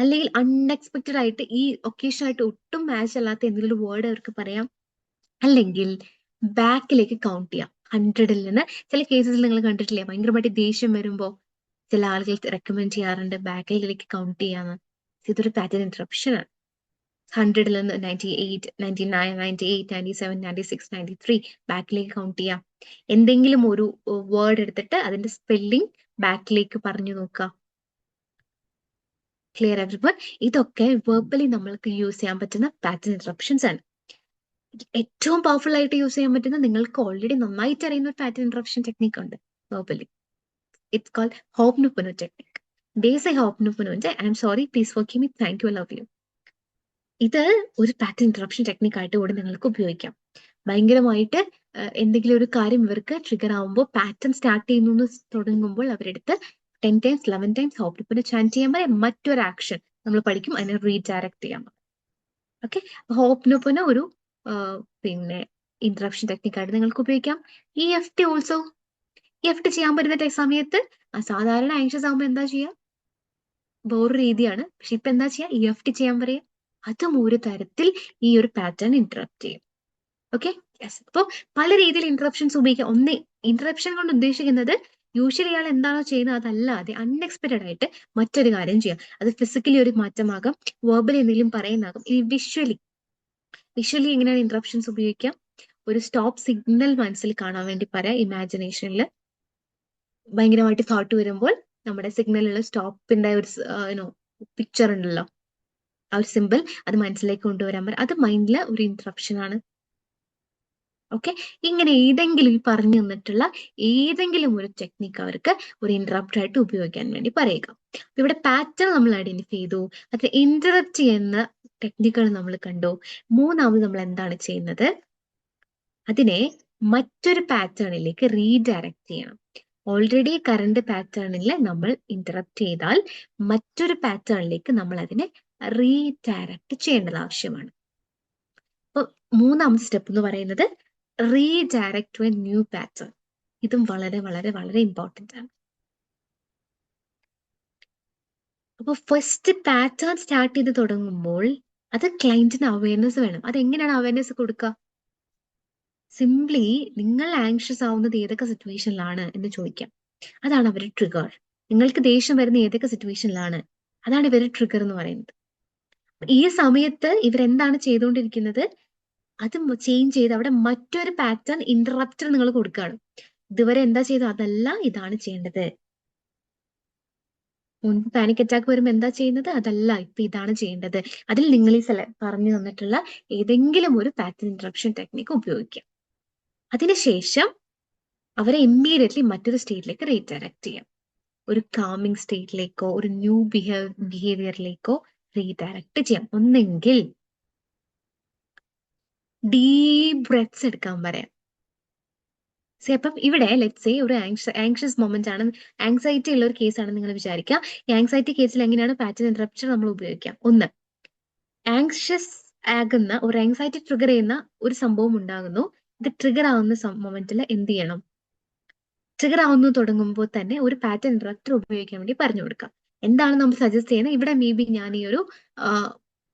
അല്ലെങ്കിൽ അൺഎക്സ്പെക്റ്റഡ് ആയിട്ട് ഈ ഒക്കേഷൻ ആയിട്ട് ഒട്ടും മാച്ച് അല്ലാത്ത എന്തെങ്കിലും ഒരു വേർഡ് അവർക്ക് പറയാം. അല്ലെങ്കിൽ ബാക്കിലേക്ക് കൗണ്ട് ചെയ്യാം 100ൽ നിന്ന്. ചില കേസസിൽ നിങ്ങൾ കണ്ടിട്ടില്ലേ, ഭയങ്കരമായിട്ട് ദേഷ്യം വരുമ്പോൾ ചില ആളുകൾ റെക്കമെൻഡ് ചെയ്യാറുണ്ട് ബാക്കിലേക്ക് കൗണ്ട് ചെയ്യാന്ന്. ഇതൊരു പാറ്റേൺ ഇന്ററപ്ഷൻ ആണ്. 100ൽ നിന്ന് 98, 99, 98, 97, 96, 93 ബാക്കിലേക്ക് കൗണ്ട് ചെയ്യാം. എന്തെങ്കിലും ഒരു വേർഡ് എടുത്തിട്ട് അതിന്റെ സ്പെല്ലിംഗ് ബാക്കിലേക്ക് പറഞ്ഞു നോക്കുക. Clear everyone? ഇതൊക്കെ വെർബലി നമ്മൾക്ക് യൂസ് ചെയ്യാൻ പറ്റുന്ന പാറ്റേൺ ഇന്ററപ്ഷൻസ് ആണ്. ഏറ്റവും പവർഫുൾ ആയിട്ട് യൂസ് ചെയ്യാൻ പറ്റുന്ന, നിങ്ങൾക്ക് ഓൾറെഡി നന്നായിട്ട് അറിയുന്ന ഒരു പാറ്റേൺ ഇന്ററപ്ഷൻ ടെക്നിക് ഉണ്ട് verbally. It's called hooponopono technique. Basic ഹോപ്നോപോനോന്റെ I am sorry, please forgive me, thank you, love you. ഇത് ഒരു പാറ്റേൺ ഇന്ററപ്ഷൻ ടെക്നിക് ആയിട്ട് കൂടെ നിങ്ങൾക്ക് ഉപയോഗിക്കാം. ഭയങ്കരമായിട്ട് എന്തെങ്കിലും ഒരു കാര്യം ഇവർക്ക് ട്രിഗർ ആവുമ്പോൾ, പാറ്റേൺ സ്റ്റാർട്ട് ചെയ്യുന്നു തുടങ്ങുമ്പോൾ അവരെടുത്ത് 10 ടൈംസ് 11 ടൈംസ് ഹോപ്നോപോനോ ചാന്റ് ചെയ്യാൻ പറയാം. മറ്റൊരു ആക്ഷൻ നമ്മൾ പഠിക്കും, അതിനെ റീഡയറക്ട് ചെയ്യാൻ. ഓക്കെ, ഹോപ്നോപ്പന ഒരു പിന്നെ ഇന്ററപ്ഷൻ ടെക്നിക്കായിട്ട് നിങ്ങൾക്ക് ഉപയോഗിക്കാം. EFT ഓൾസോ, EFT ചെയ്യാൻ പറ്റുന്ന സമയത്ത് സാധാരണ ആങ്ഷ്യസ് ആകുമ്പോൾ എന്താ ചെയ്യുക, വേറൊരു രീതിയാണ്. പക്ഷെ ഇപ്പൊ എന്താ ചെയ്യാ, EFT ചെയ്യാൻ പറയാ. അതും ഒരു തരത്തിൽ ഈ ഒരു പാറ്റേൺ ഇന്ററപ്റ്റ് ചെയ്യും. Okay, yes. അപ്പോൾ പല രീതിയിൽ ഇന്ററപ്ഷൻസ് ഉപയോഗിക്കാം. ഒന്ന്, ഇന്ററപ്ഷൻ കൊണ്ട് ഉദ്ദേശിക്കുന്നത് യൂഷ്വലി ഇയാൾ എന്താണോ ചെയ്യുന്നത് അതല്ലാതെ അൺഎക്സ്പെക്ടഡ് ആയിട്ട് മറ്റൊരു കാര്യം ചെയ്യാം. അത് ഫിസിക്കലി ഒരു മാറ്റമാകാം, വെർബലി എന്തെങ്കിലും പറയുന്നാകും. ഇനി വിഷ്വലി എങ്ങനെയാണ് ഇന്ററപ്ഷൻസ് ഉപയോഗിക്കാം? ഒരു സ്റ്റോപ്പ് സിഗ്നൽ മനസ്സിൽ കാണാൻ വേണ്ടി പറയാം. ഇമാജിനേഷനിൽ ഭയങ്കരമായിട്ട് തോട്ട് വരുമ്പോൾ നമ്മുടെ സിഗ്നലിലുള്ള സ്റ്റോപ്പിന്റെ ഒരു പിക്ചർ ഉണ്ടല്ലോ, ആ ഒരു സിമ്പിൾ അത് മനസ്സിലേക്ക് കൊണ്ടുവരാൻ പറയാം. അത് മൈൻഡിലെ ഒരു ഇന്ററപ്ഷൻ ആണ്. ഓക്കെ, ഇങ്ങനെ ഏതെങ്കിലും ഈ പറഞ്ഞു തന്നിട്ടുള്ള ഏതെങ്കിലും ഒരു ടെക്നിക്ക് അവർക്ക് ഒരു ഇന്ററപ്റ്റ് ആയിട്ട് ഉപയോഗിക്കാൻ വേണ്ടി പറയുക. ഇവിടെ പാറ്റേൺ നമ്മൾ ഐഡന്റിഫൈ ചെയ്തു, അത് ഇന്ററപ്റ്റ് ചെയ്യുന്ന ടെക്നിക്കുകൾ നമ്മൾ കണ്ടു. മൂന്നാമത് നമ്മൾ എന്താണ് ചെയ്യുന്നത്, അതിനെ മറ്റൊരു പാറ്റേണിലേക്ക് റീഡയറക്റ്റ് ചെയ്യണം. ഓൾറെഡി കറണ്ട് പാറ്റേണിൽ നമ്മൾ ഇന്ററപ്റ്റ് ചെയ്താൽ മറ്റൊരു പാറ്റേണിലേക്ക് നമ്മൾ അതിനെ റീഡയറക്റ്റ് ചെയ്യേണ്ടത് ആവശ്യമാണ്. അപ്പൊ മൂന്നാമത്തെ സ്റ്റെപ്പ് എന്ന് പറയുന്നത് redirect to a new pattern. ഇതും വളരെ വളരെ വളരെ ഇമ്പോർട്ടൻ്റ് ആണ്. അപ്പൊ ഫസ്റ്റ് പാറ്റേൺ സ്റ്റാർട്ട് ചെയ്ത് തുടങ്ങുമ്പോൾ അത് ക്ലയന്റിന് അവയർനെസ് വേണം. അതെങ്ങനെയാണ് അവയർനെസ് കൊടുക്കുക? സിംപ്ലി നിങ്ങൾ ആങ്ഷ്യസ് ആവുന്നത് ഏതൊക്കെ സിറ്റുവേഷനിലാണ് എന്ന് ചോദിക്കാം. അതാണ് അവരുടെ ട്രിഗർ. നിങ്ങൾക്ക് ദേഷ്യം വരുന്ന ഏതൊക്കെ സിറ്റുവേഷനിലാണ്, അതാണ് ഇവരുടെ ട്രിഗർ എന്ന് പറയുന്നത്. ഈ സമയത്ത് ഇവരെന്താണ് ചെയ്തുകൊണ്ടിരിക്കുന്നത്, അത് ചേഞ്ച് ചെയ്ത് അവിടെ മറ്റൊരു പാറ്റേൺ ഇന്ററപ്റ്റർ നിങ്ങൾ കൊടുക്കുകയാണ്. ഇതുവരെ എന്താ ചെയ്തത് അതല്ല, ഇതാണ് ചെയ്യേണ്ടത്. മുൻപ് പാനിക് അറ്റാക്ക് വരുമ്പോൾ എന്താ ചെയ്യുന്നത് അതല്ല, ഇപ്പൊ ഇതാണ് ചെയ്യേണ്ടത്. അതിൽ നിങ്ങൾ ഈ പറഞ്ഞു തന്നിട്ടുള്ള ഏതെങ്കിലും ഒരു പാറ്റേൺ ഇന്ററപ്ഷൻ ടെക്നിക്ക് ഉപയോഗിക്കാം. അതിനുശേഷം അവരെ ഇമ്മീഡിയറ്റ്ലി മറ്റൊരു സ്റ്റേറ്റിലേക്ക് റീഡയറക്റ്റ് ചെയ്യാം. ഒരു കാമിങ് സ്റ്റേറ്റിലേക്കോ ഒരു ന്യൂ ബിഹേവിയറിലേക്കോ റീഡയറക്റ്റ് ചെയ്യാം. ഒന്നെങ്കിൽ ഡീപ് ബ്രെത്ത്സ് എടുക്കാൻ പറയാം. അപ്പം ഇവിടെ ലെറ്റ്സ് സേ ഒരു ആങ്ഷ്യസ് മൊമെന്റ് ആണ്, ആങ്സൈറ്റി ഉള്ള ഒരു കേസാണ് നിങ്ങൾ വിചാരിക്കുക. ഈ ആങ്സൈറ്റി കേസിൽ എങ്ങനെയാണ് പാറ്റേൺ ഇന്ററപ്ഷൻ നമ്മൾ ഉപയോഗിക്കാം? ഒന്ന്, ആങ്ഷ്യസ് ആകുന്ന ഒരു ആങ്സൈറ്റി ട്രിഗർ ചെയ്യുന്ന ഒരു സംഭവം ഉണ്ടാകുന്നു. ഇത് ട്രിഗർ ആവുന്ന മൊമെന്റിൽ എന്ത് ചെയ്യണം? ട്രിഗർ ആവുന്നു തുടങ്ങുമ്പോൾ തന്നെ ഒരു പാറ്റേൺ ഇന്ററപ്റ്റർ ഉപയോഗിക്കാൻ വേണ്ടി പറഞ്ഞു കൊടുക്കാം. എന്താണ് നമ്മൾ സജസ്റ്റ് ചെയ്യുന്നത്? ഇവിടെ മേ ബി ഞാൻ ഈ ഒരു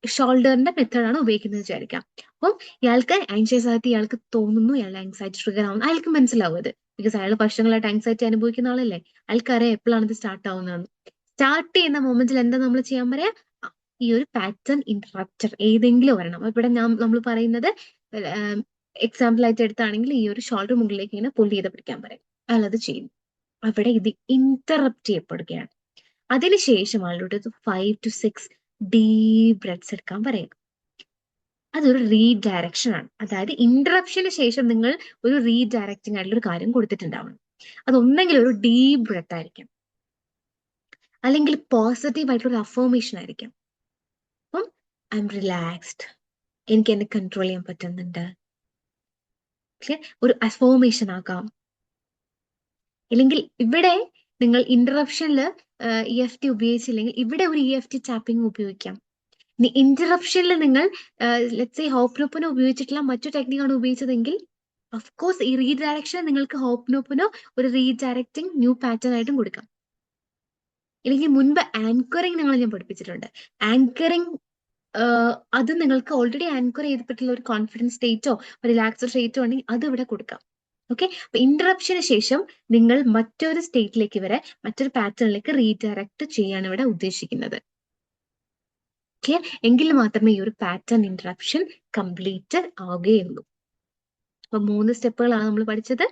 ഷോൾഡറിന്റെ മെത്തേഡാണ് ഉപയോഗിക്കുന്നത് വിചാരിക്കാം. അപ്പം ഇയാൾക്ക് ആങ്ഷ്യസ് ആയിട്ട് ഇയാൾക്ക് തോന്നുന്നു, ഇയാളുടെ ആങ്സൈറ്റി ട്രിഗർ ആവുന്നു, അയാൾക്ക് മനസ്സിലാവും അത്. ബിക്കോസ് അയാൾ വർഷങ്ങളായിട്ട് ആങ്സൈറ്റി അനുഭവിക്കുന്ന ആളല്ലേ, അയാൾക്കറിയാം എപ്പോഴാണ് ഇത് സ്റ്റാർട്ട് ആവുന്നതെന്ന്. സ്റ്റാർട്ട് ചെയ്യുന്ന മൊമെന്റിൽ എന്താ നമ്മൾ ചെയ്യാൻ പറയാ, ഈ ഒരു പാറ്റേൺ ഇന്ററപ്റ്റർ ഏതെങ്കിലും വരണം. ഇവിടെ നമ്മൾ പറയുന്നത് എക്സാമ്പിൾ ആയിട്ട് എടുത്താണെങ്കിൽ ഈ ഒരു ഷോൾഡർ മുകളിലേക്ക് ഇങ്ങനെ പുള്ളി ചെയ്ത് പിടിക്കാൻ പറയും. അയാൾ അത് ചെയ്യും. അവിടെ ഇത് ഇന്ററപ്റ്റ് ചെയ്യപ്പെടുകയാണ്. അതിനുശേഷം ആളോട് 5 to 6 ഡീപ് ബ്രെത്ത്സ് എടുക്കാൻ പറയും. അതൊരു റീഡയറക്ഷൻ ആണ്. അതായത് ഇന്ററപ്ഷന് ശേഷം നിങ്ങൾ ഒരു റീഡയറക്റ്റിംഗ് ആയിട്ടുള്ള ഒരു കാര്യം കൊടുത്തിട്ടുണ്ടാവണം. അതൊന്നെങ്കിൽ ഒരു ഡീപ് ബ്രെത്ത് ആയിരിക്കും, അല്ലെങ്കിൽ പോസിറ്റീവ് ആയിട്ടുള്ള ഒരു അഫോർമേഷൻ ആയിരിക്കും. അപ്പം ഐ എം റിലാക്സ്ഡ്, എനിക്ക് എന്നെ കൺട്രോൾ ചെയ്യാൻ പറ്റുന്നുണ്ട്, ഒരു അഫോർമേഷൻ ആകാം. ഇല്ലെങ്കിൽ ഇവിടെ നിങ്ങൾ ഇന്ററപ്ഷനിൽ EFT ഉപയോഗിച്ചില്ലെങ്കിൽ ഇവിടെ ഒരു EFT ടാപ്പിംഗ് ഉപയോഗിക്കാം. ഇനി ഇന്ററപ്ഷനിൽ നിങ്ങൾ ലെറ്റ്സ് സേ ഹോപ്നോപ്പനോ ഉപയോഗിച്ചിട്ടുള്ള മറ്റു ടെക്നിക്കാണ് ഉപയോഗിച്ചതെങ്കിൽ ഓഫ്കോഴ്സ് ഈ റീഡയറക്ഷൻ നിങ്ങൾക്ക് ഹോപ്നോപ്പനോ ഒരു റീഡയറക്റ്റിംഗ് ന്യൂ പാറ്റേൺ ആയിട്ടും കൊടുക്കാം. ഇല്ലെങ്കിൽ മുൻപ് ആങ്കറിങ് ഞാൻ പഠിപ്പിച്ചിട്ടുണ്ട്. ആങ്കറിങ് അത് നിങ്ങൾക്ക് ഓൾറെഡി ആങ്കർ ചെയ്തിട്ടുള്ള ഒരു കോൺഫിഡൻസ് സ്റ്റേറ്റോ റിലാക്സ്ഡ് സ്റ്റേറ്റോ ഉണ്ടെങ്കിൽ അത് ഇവിടെ കൊടുക്കാം. ഓക്കെ, അപ്പൊ ഇന്ററപ്ഷന് ശേഷം നിങ്ങൾ മറ്റൊരു സ്റ്റേറ്റിലേക്ക് വരെ മറ്റൊരു പാറ്റേണിലേക്ക് റീഡയറക്റ്റ് ചെയ്യാണ് ഇവിടെ ഉദ്ദേശിക്കുന്നത്. ക്ലിയർ? എങ്കിൽ മാത്രമേ ഈ ഒരു പാറ്റേൺ ഇന്ററപ്ഷൻ കംപ്ലീറ്റ് ആവുകയുള്ളൂ. അപ്പൊ 3 സ്റ്റെപ്പുകളാണ് നമ്മൾ പഠിച്ചത്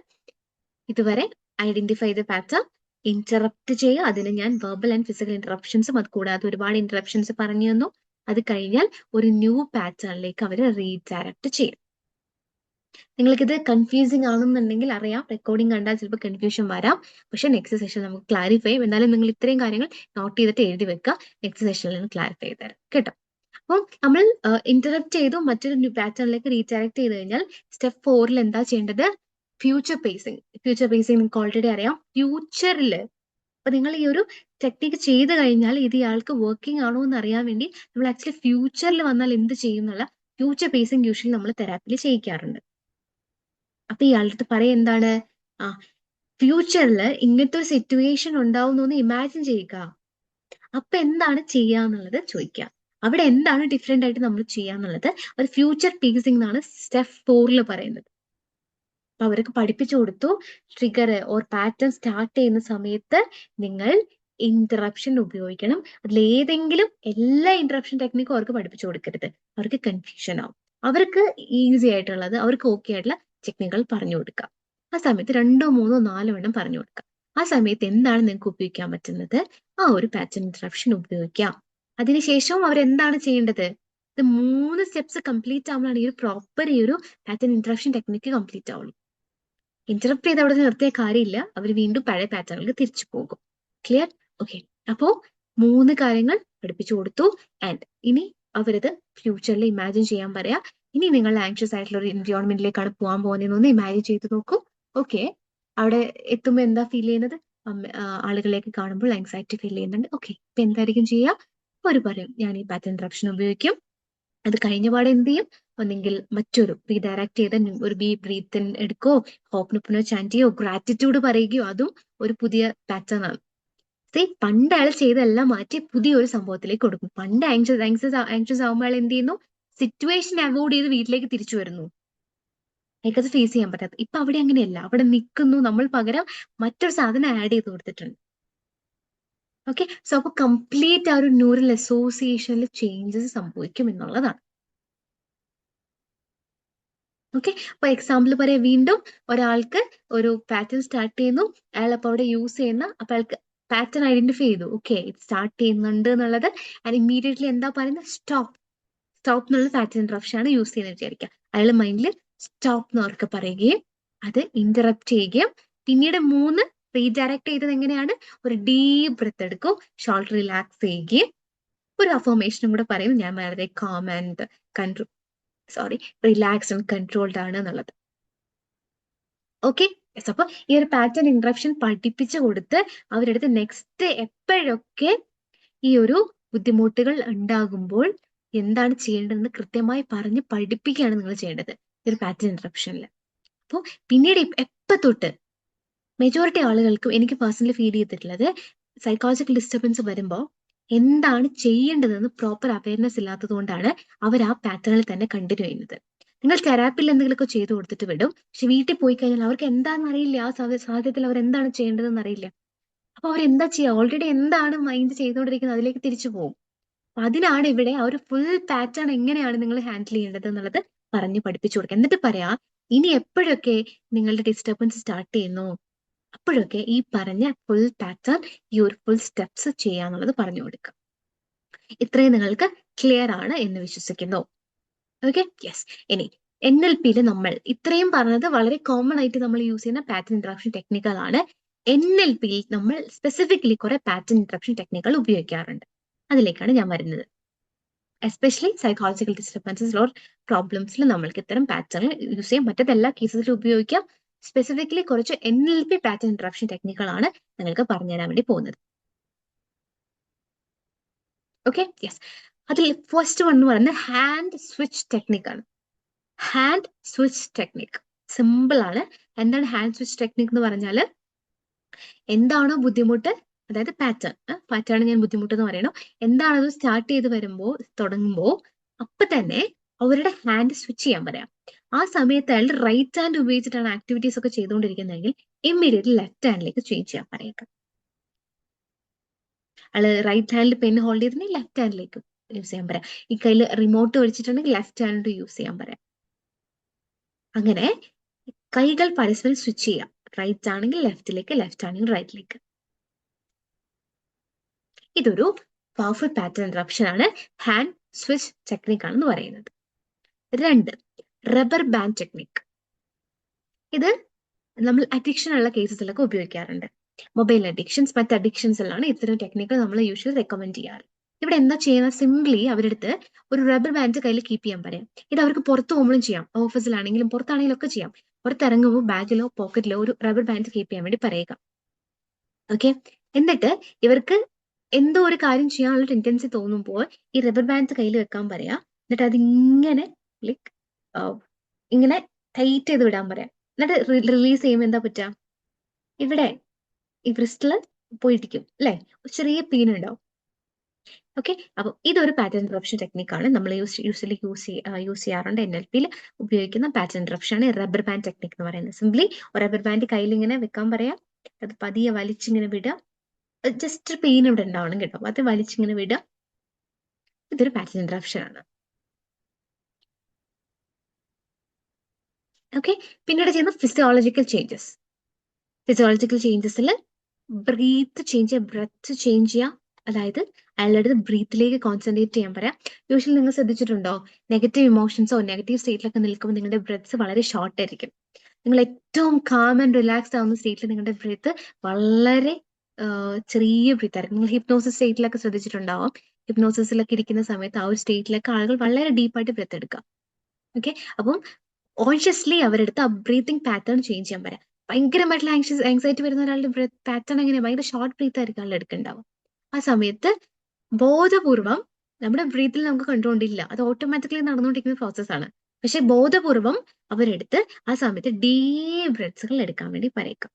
ഇതുവരെ. ഐഡന്റിഫൈ ദ പാറ്റേൺ, ഇന്ററപ്റ്റ് ചെയ്യുക. അതിന് ഞാൻ വെർബൽ ആൻഡ് ഫിസിക്കൽ ഇന്ററപ്ഷൻസും അത് കൂടാതെ ഒരുപാട് ഇന്ററപ്ഷൻസ് പറഞ്ഞു തന്നു. അത് കഴിഞ്ഞാൽ ഒരു ന്യൂ പാറ്റേണിലേക്ക് അവരെ റീഡയറക്റ്റ് ചെയ്യും. നിങ്ങൾക്കിത് കൺഫ്യൂസിങ് ആണെന്നുണ്ടെങ്കിൽ അറിയാം, റെക്കോർഡിംഗ് കണ്ടാൽ ചിലപ്പോൾ കൺഫ്യൂഷൻ വരാം. പക്ഷെ നെക്സ്റ്റ് സെഷൻ നമുക്ക് ക്ലാരിഫൈ ചെയ്യും. എന്നാലും നിങ്ങൾ ഇത്രയും കാര്യങ്ങൾ നോട്ട് ചെയ്തിട്ട് എഴുതി വെക്കുക. നെക്സ്റ്റ് സെഷനിൽ നിന്ന് ക്ലാരിഫൈ ചെയ്ത് തരാം കേട്ടോ. അപ്പം നമ്മൾ ഇന്ററപ്റ്റ് ചെയ്തു മറ്റൊരു ന്യൂ പാറ്റേണിലേക്ക് റീഡയറക്റ്റ് ചെയ്ത് കഴിഞ്ഞാൽ സ്റ്റെപ്പ് 4 എന്താ ചെയ്യേണ്ടത്? Future pacing. ഫ്യൂച്ചർ പേസിങ് നിങ്ങൾക്ക് ഓൾറെഡി അറിയാം. ഫ്യൂച്ചറിൽ അപ്പൊ നിങ്ങൾ ഈ ഒരു ടെക്നിക്ക് ചെയ്ത് കഴിഞ്ഞാൽ ഇത് ഇയാൾക്ക് വർക്കിംഗ് ആണോ എന്ന് അറിയാൻ വേണ്ടി നമ്മൾ ആക്ച്വലി ഫ്യൂച്ചറിൽ വന്നാൽ എന്ത് ചെയ്യും എന്നുള്ള ഫ്യൂച്ചർ ബേസിങ് യൂഷ്വലി നമ്മൾ തെറാപ്പിയിൽ ചെയ്യിക്കാറുണ്ട്. അപ്പൊ ഇയാളുടെ അടുത്ത് പറയാം എന്താണ്, ആ ഫ്യൂച്ചറിൽ ഇങ്ങനത്തെ ഒരു സിറ്റുവേഷൻ ഉണ്ടാവുന്നു ഇമാജിൻ ചെയ്യുക. അപ്പൊ എന്താണ് ചെയ്യാന്നുള്ളത് ചോദിക്കുക. അവിടെ എന്താണ് ഡിഫറെന്റ് ആയിട്ട് നമ്മൾ ചെയ്യാന്നുള്ളത് ഒരു ഫ്യൂച്ചർ പേസിംഗ് എന്നാണ് സ്റ്റെപ്പ് 4 പറയുന്നത്. അപ്പൊ അവർക്ക് പഠിപ്പിച്ചു കൊടുത്തു. ട്രിഗർ ഓർ പാറ്റേൺ സ്റ്റാർട്ട് ചെയ്യുന്ന സമയത്ത് നിങ്ങൾ ഇന്ററപ്ഷൻ ഉപയോഗിക്കണം. അതിലേതെങ്കിലും എല്ലാ ഇന്ററപ്ഷൻ ടെക്നിക്കും അവർക്ക് പഠിപ്പിച്ചു കൊടുക്കരുത്. അവർക്ക് കൺഫ്യൂഷൻ ആവും. അവർക്ക് ഈസി ആയിട്ടുള്ളത്, അവർക്ക് ഓക്കെ ആയിട്ടുള്ള ടെക്നിക്കുകൾ പറഞ്ഞു കൊടുക്കാം. ആ സമയത്ത് 2, 3, 4 എണ്ണം പറഞ്ഞു കൊടുക്കാം. ആ സമയത്ത് എന്താണ് നിങ്ങൾക്ക് ഉപയോഗിക്കാൻ പറ്റുന്നത്, ആ ഒരു പാറ്റേൺ ഇന്ററപ്ഷൻ ഉപയോഗിക്കാം. അതിനുശേഷം അവരെന്താണ് ചെയ്യേണ്ടത്, ഇത് 3 സ്റ്റെപ്സ് കംപ്ലീറ്റ് ആവുമ്പോഴാണ് ഈ ഒരു പ്രോപ്പർ ഈ ഒരു പാറ്റേൺ ഇന്ററപ്ഷൻ ടെക്നിക്ക് കംപ്ലീറ്റ് ആവുള്ളൂ. ഇന്ററപ്റ്റ് ചെയ്ത് അവിടെ നിർത്തിയ കാര്യമില്ല, അവർ വീണ്ടും പഴയ പാറ്റേണിലേക്ക് തിരിച്ചു പോകും. ക്ലിയർ? ഓക്കെ. അപ്പോ 3 കാര്യങ്ങൾ പഠിപ്പിച്ചു കൊടുത്തു. ആൻഡ് ഇനി അവരത് ഫ്യൂച്ചറിൽ ഇമാജിൻ ചെയ്യാൻ പറയാ. ഇനി നിങ്ങൾ ആങ്ഷ്യസ് ആയിട്ടുള്ള ഒരു എൻവയോൺമെന്റിലേക്കാണ് പോകാൻ പോകുന്നതെന്ന് ഇമാജിൻ ചെയ്ത് നോക്കൂ. ഓക്കെ. അവിടെ എത്തുമ്പോൾ എന്താ ഫീൽ ചെയ്യുന്നത്? ആളുകളെയൊക്കെ കാണുമ്പോൾ ആങ്സൈറ്റി ഫീൽ ചെയ്യുന്നുണ്ട്. ഓക്കെ, ഇപ്പൊ എന്തായിരിക്കും ചെയ്യുക? ഒരു പറയും ഞാൻ ഈ പാറ്റേൺ ഇന്ററപ്ഷൻ ഉപയോഗിക്കും. അത് കഴിഞ്ഞ പാടെ എന്ത് ചെയ്യും? ഒന്നെങ്കിൽ മറ്റൊരു റീഡയറക്ട് ചെയ്ത ഒരു ബ്രീത്ത് ഇൻ എടുക്കോ, ഹോപ്നൊപ്പനോ ചാൻറ്റ് ചെയ്യോ, ഗ്രാറ്റിറ്റ്യൂഡ് പറയുകയോ, അതും ഒരു പുതിയ പാറ്റേൺ ആണ്. പണ്ട് അയാൾ ചെയ്തെല്ലാം മാറ്റി പുതിയൊരു സംഭവത്തിലേക്ക് കൊടുക്കും. പണ്ട് ആങ്ഷ്യസ് ആവുമ്പോൾ അയാൾ എന്ത് ചെയ്യുന്നു? സിറ്റുവേഷൻ അവോയ്ഡ് ചെയ്ത് വീട്ടിലേക്ക് തിരിച്ചു വരുന്നു. അയാൾക്കത് ഫേസ് ചെയ്യാൻ പറ്റാത്ത. ഇപ്പൊ അവിടെ അങ്ങനെയല്ല, അവിടെ നിൽക്കുന്നു. നമ്മൾ പകരം മറ്റൊരു സാധനം ആഡ് ചെയ്ത് കൊടുത്തിട്ടുണ്ട്. ഓക്കെ. സോ അപ്പൊ കംപ്ലീറ്റ് ആ ഒരു ന്യൂറൽ അസോസിയേഷനിൽ ചേഞ്ചസ് സംഭവിക്കും എന്നുള്ളതാണ്. ഓക്കെ. അപ്പൊ എക്സാമ്പിൾ പറയാം. വീണ്ടും ഒരാൾക്ക് ഒരു പാറ്റേൺ സ്റ്റാർട്ട് ചെയ്യുന്നു. അയാൾ അപ്പൊ അവിടെ യൂസ് ചെയ്യുന്ന, അപ്പൊ അയാൾക്ക് പാറ്റേൺ ഐഡന്റിഫൈ ചെയ്തു. ഓക്കെ, ഇത് സ്റ്റാർട്ട് ചെയ്യുന്നുണ്ട് എന്നുള്ളത്. ആൻഡ് ഇമ്മീഡിയറ്റ്ലി എന്താ പറയുന്നത്? സ്റ്റോപ്പ്. സ്റ്റോപ്പ് എന്നുള്ള പാറ്റേൺ ഇന്ററപ്ഷൻ ആണ് യൂസ് ചെയ്യുന്നത് വിചാരിക്കുക. അയാളുടെ മൈൻഡിൽ സ്റ്റോപ്പ് എന്ന് അവർക്ക് പറയുകയും അത് ഇന്ററപ്റ്റ് ചെയ്യുകയും പിന്നീട് 3 റീഡയറക്ട് ചെയ്തത് എങ്ങനെയാണ്? ഒരു ഡീപ് ബ്രെത്ത് എടുക്കും, ഷോൾഡർ റിലാക്സ് ചെയ്യുകയും ഒരു അഫോർമേഷനും കൂടെ പറയും, ഞാൻ വളരെ calm and relax and controlled ആണ് എന്നുള്ളത്. ഓക്കെ. അപ്പൊ ഈ ഒരു പാറ്റേൺ ഇന്ററപ്ഷൻ പഠിപ്പിച്ചു കൊടുത്ത് അവരെടുത്ത് നെക്സ്റ്റ് എപ്പോഴൊക്കെ ഈ ഒരു ബുദ്ധിമുട്ടുകൾ ഉണ്ടാകുമ്പോൾ എന്താണ് ചെയ്യേണ്ടതെന്ന് കൃത്യമായി പറഞ്ഞ് പഠിപ്പിക്കുകയാണ് നിങ്ങൾ ചെയ്യേണ്ടത് ഈ ഒരു പാറ്റേൺ ഇന്ററപ്ഷനിൽ. അപ്പോൾ പിന്നീട് എപ്പോ തൊട്ട് മെജോറിറ്റി ആളുകൾക്കും എനിക്ക് പേഴ്സണലി ഫീൽ ചെയ്തിട്ടുള്ളത്, സൈക്കോളജിക്കൽ ഡിസ്റ്റർബൻസ് വരുമ്പോൾ എന്താണ് ചെയ്യേണ്ടതെന്ന് പ്രോപ്പർ അവയർനെസ് ഇല്ലാത്തത് കൊണ്ടാണ് അവർ ആ പാറ്റേണിൽ തന്നെ കണ്ടിന്യൂ ചെയ്യുന്നത്. നിങ്ങൾ തെറാപ്പിയിൽ എന്തെങ്കിലുമൊക്കെ ചെയ്തു കൊടുത്തിട്ട് വിടും, പക്ഷെ വീട്ടിൽ പോയി കഴിഞ്ഞാൽ അവർക്ക് എന്താണെന്ന് അറിയില്ല. ആ സാഹചര്യത്തിൽ അവർ എന്താണ് ചെയ്യേണ്ടതെന്ന് അറിയില്ല. അപ്പൊ അവരെന്താ ചെയ്യുക? ഓൾറെഡി എന്താണ് മൈൻഡ് ചെയ്തുകൊണ്ടിരിക്കുന്നത് അതിലേക്ക് തിരിച്ചു പോകും. അപ്പൊ അതിനാണ് ഇവിടെ ആ ഒരു ഫുൾ പാറ്റേൺ എങ്ങനെയാണ് നിങ്ങൾ ഹാൻഡിൽ ചെയ്യേണ്ടത് എന്നുള്ളത് പറഞ്ഞ് പഠിപ്പിച്ചു കൊടുക്കുക. എന്നിട്ട് പറയാ, ഇനി എപ്പോഴൊക്കെ നിങ്ങളുടെ ഡിസ്റ്റർബൻസ് സ്റ്റാർട്ട് ചെയ്യുന്നു അപ്പോഴൊക്കെ ഈ പറഞ്ഞ ഫുൾ പാറ്റേൺ, ഈ ഒരു ഫുൾ സ്റ്റെപ്സ് ചെയ്യാന്നുള്ളത് പറഞ്ഞു കൊടുക്കുക. ഇത്രയും നിങ്ങൾക്ക് ക്ലിയർ ആണ് എന്ന് വിശ്വസിക്കുന്നു. ഓക്കെ. യെസ്. ഇനി NLPയിൽ നമ്മൾ ഇത്രയും പറഞ്ഞത് വളരെ കോമൺ ആയിട്ട് നമ്മൾ യൂസ് ചെയ്യുന്ന പാറ്റേൺ ഇന്ററപ്ഷൻ ടെക്നിക്കുകളാണ്. NLPയിൽ നമ്മൾ സ്പെസിഫിക്കലി കുറെ പാറ്റേൺ ഇന്ററപ്ഷൻ ടെക്നിക്കുകൾ ഉപയോഗിക്കാറുണ്ട്. അതിലേക്കാണ് ഞാൻ വരുന്നത്. എസ്പെഷ്യലി സൈക്കോളജിക്കൽ ഡിസ്റ്റർബൻസസ് ഓർ പ്രോബ്ലംസിൽ നമ്മൾക്ക് ഇത്തരം പാറ്റേൺ യൂസ് ചെയ്യാം. മറ്റെല്ലാ കേസസിലും ഉപയോഗിക്കാം. സ്പെസിഫിക്കലി കുറച്ച് NLP പാറ്റേൺ ഇന്ററപ്ഷൻ ടെക്നിക്കുകളാണ് നിങ്ങൾക്ക് പറഞ്ഞുതരാൻ വേണ്ടി പോകുന്നത്. ഓക്കെ. യെസ്. അതിൽ ഫസ്റ്റ് വൺ എന്ന് പറയുന്നത് ഹാൻഡ് സ്വിച്ച് ടെക്നിക്കാണ്. ഹാൻഡ് സ്വിച്ച് ടെക്നിക് സിമ്പിൾ ആണ്. എന്താണ് ഹാൻഡ് സ്വിച്ച് ടെക്നിക് എന്ന് പറഞ്ഞാൽ, എന്താണോ ബുദ്ധിമുട്ട്, അതായത് പാറ്റേൺ ഞാൻ ബുദ്ധിമുട്ട് എന്ന് പറയണോ, എന്താണത് സ്റ്റാർട്ട് ചെയ്ത് തുടങ്ങുമ്പോൾ അപ്പൊ തന്നെ അവരുടെ ഹാൻഡ് സ്വിച്ച് ചെയ്യാൻ പറയാം. ആ സമയത്ത് അയാൾ റൈറ്റ് ഹാൻഡ് ഉപയോഗിച്ചിട്ടാണ് ആക്ടിവിറ്റീസ് ഒക്കെ ചെയ്തുകൊണ്ടിരിക്കുന്നതെങ്കിൽ ഇമ്മീഡിയറ്റ്ലി ലെഫ്റ്റ് ഹാൻഡിലേക്ക് ചേഞ്ച് ചെയ്യാൻ പറയുക. അയാൾ റൈറ്റ് ഹാൻഡിൽ പെൻ ഹോൾഡ് ചെയ്തിട്ടുണ്ടെങ്കിൽ ലെഫ്റ്റ് ഹാൻഡിലേക്ക് യൂസ് ചെയ്യാൻ പറയാം. ഈ കയ്യിൽ റിമോട്ട് വെച്ചിട്ടുണ്ടെങ്കിൽ ലെഫ്റ്റ് ഹാൻഡ് യൂസ് ചെയ്യാൻ പറയാം. അങ്ങനെ കൈകൾ പരസ്പരം സ്വിച്ച് ചെയ്യാം. റൈറ്റ് ആണെങ്കിൽ ലെഫ്റ്റിലേക്ക്, ലെഫ്റ്റ് ആണെങ്കിൽ റൈറ്റിലേക്ക്. ഇതൊരു പവർഫുൾ പാറ്റേൺ ഇന്ററപ്ഷൻ ആണ്. ഹാൻഡ് സ്വിച്ച് ടെക്നിക് ആണെന്ന് പറയുന്നത്. 2, റബ്ബർ ബാൻഡ് ടെക്നിക്. ഇത് നമ്മൾ അഡിക്ഷൻ ഉള്ള കേസസിലൊക്കെ ഉപയോഗിക്കാറുണ്ട്. മൊബൈൽ അഡിക്ഷൻസ്, മറ്റ് അഡിക്ഷൻസിലാണ് ഇത്തരം ടെക്നിക്കുകൾ നമ്മൾ യൂഷ്വലി റെക്കമെൻഡ് ചെയ്യാറ്. ഇവിടെ എന്താ ചെയ്യുന്നത്? സിംപ്ലി അവരെടുത്ത് ഒരു റബ്ബർ ബാൻഡ് കയ്യിൽ കീപ്പ് ചെയ്യാൻ പറയാം. ഇത് അവർക്ക് പുറത്ത് പോകുമ്പോഴും ചെയ്യാം, ഓഫീസിലാണെങ്കിലും പുറത്താണെങ്കിലും ഒക്കെ ചെയ്യാം. പുറത്തിറങ്ങുമ്പോൾ ബാഗിലോ പോക്കറ്റിലോ ഒരു റബ്ബർ ബാൻഡ് കീപ്പ് ചെയ്യാൻ വേണ്ടി പറയുക. ഓക്കെ. എന്നിട്ട് ഇവർക്ക് എന്തോ ഒരു കാര്യം ചെയ്യാനുള്ള ടെൻഡൻസി തോന്നുമ്പോൾ ഈ റബ്ബർ ബാൻഡ് കയ്യിൽ വെക്കാൻ പറയാം. എന്നിട്ട് അതിങ്ങനെ ലൈക്ക് ഇങ്ങനെ ടൈറ്റ് ചെയ്ത് വിടാൻ പറയാം. എന്നിട്ട് റിലീസ് ചെയ്യുമ്പോൾ എന്താ പറ്റുക? ഇവിടെ ഈ ബ്രിസ്റ്റില് പോയിട്ടിരിക്കും അല്ലെ? ചെറിയ പെയിൻ ഉണ്ടാവും. ഓക്കെ, അപ്പൊ ഇതൊരു പാറ്റേൺ ഇന്ററപ്ഷൻ ടെക്നിക്കാണ്. നമ്മൾ യൂസ്വലി യൂസ് ചെയ്യാറുണ്ട്. NLP ഉപയോഗിക്കുന്ന പാറ്റേൺ ഇന്ററപ്ഷൻ ആണ് റബ്ബർ ബാൻഡ് ടെക്നിക് എന്ന് പറയുന്നത്. സിംപ്ലി റബ്ബർ ബാൻഡ് കയ്യിൽ ഇങ്ങനെ വെക്കാൻ പറയാം. അത് പതിയെ വലിച്ചിങ്ങനെ വിടുക. ജസ്റ്റ് പെയിൻ ഇവിടെ ഉണ്ടാവണം കേട്ടോ. അത് വലിച്ചിങ്ങനെ വിടുക. ഇതൊരു പാറ്റേൺ ഇന്ററപ്ഷൻ ആണ്. ഓക്കെ, പിന്നീട് ചെയ്യുന്ന ഫിസിയോളജിക്കൽ ചേഞ്ചസ്. ഫിസിയോളജിക്കൽ ചേഞ്ചസിൽ ബ്രീത്ത് ചേഞ്ച് ചെയ്യുക, ബ്രെത്ത് ചേഞ്ച് ചെയ്യുക. അതായത് അയാളുടെ ബ്രീത്തിലേക്ക് കോൺസെൻട്രേറ്റ് ചെയ്യാൻ പറയാം. യൂഷ്വലി നിങ്ങൾ ശ്രദ്ധിച്ചിട്ടുണ്ടോ, നെഗറ്റീവ് ഇമോഷൻസോ നെഗറ്റീവ് സ്റ്റേറ്റിലൊക്കെ നിൽക്കുമ്പോൾ നിങ്ങളുടെ ബ്രെത്ത്സ് വളരെ ഷോർട്ട് ആയിരിക്കും. നിങ്ങൾ ഏറ്റവും കാം ആൻഡ് റിലാക്സ്ഡ് ആവുന്ന സ്റ്റേറ്റിൽ നിങ്ങളുടെ ബ്രീത്ത് വളരെ ചെറിയ ബ്രീത്ത് ആയിരിക്കും. നിങ്ങൾ ഹിപ്നോസിസ് സ്റ്റേറ്റിലൊക്കെ ശ്രദ്ധിച്ചിട്ടുണ്ടാവും. ഹിപ്നോസിസിലൊക്കെ ഇരിക്കുന്ന സമയത്ത് ആ ഒരു സ്റ്റേറ്റിലൊക്കെ ആളുകൾ വളരെ ഡീപ്പായിട്ട് ബ്രെത്ത് എടുക്കുക. ഓക്കെ, അപ്പം കോൺഷ്യസ്ലി അവരെടുത്ത് ആ ബ്രീത്തിങ് പാറ്റേൺ ചേഞ്ച് ചെയ്യാൻ പറയാം. ഭയങ്കരമായിട്ടുള്ള ആങ്സൈറ്റി വരുന്ന ഒരാളുടെ ബ്രീത്ത് പാറ്റേൺ എങ്ങനെയാണ്? ഭയങ്കര ഷോർട്ട് ബ്രീത്ത് ആയിരിക്കും ആളുടെ എടുക്കുന്നുണ്ടാവും. ആ സമയത്ത് ബോധപൂർവം നമ്മുടെ ബ്രീത്തിൽ നമുക്ക് കൺട്രോൾ ഇല്ല, അത് ഓട്ടോമാറ്റിക്കലി നടന്നുകൊണ്ടിരിക്കുന്ന പ്രോസസ്സാണ്. പക്ഷെ ബോധപൂർവം അവരെടുത്ത് ആ സമയത്ത് ഡീപ് ബ്രെത്ത്സുകൾ എടുക്കാൻ വേണ്ടി പറയും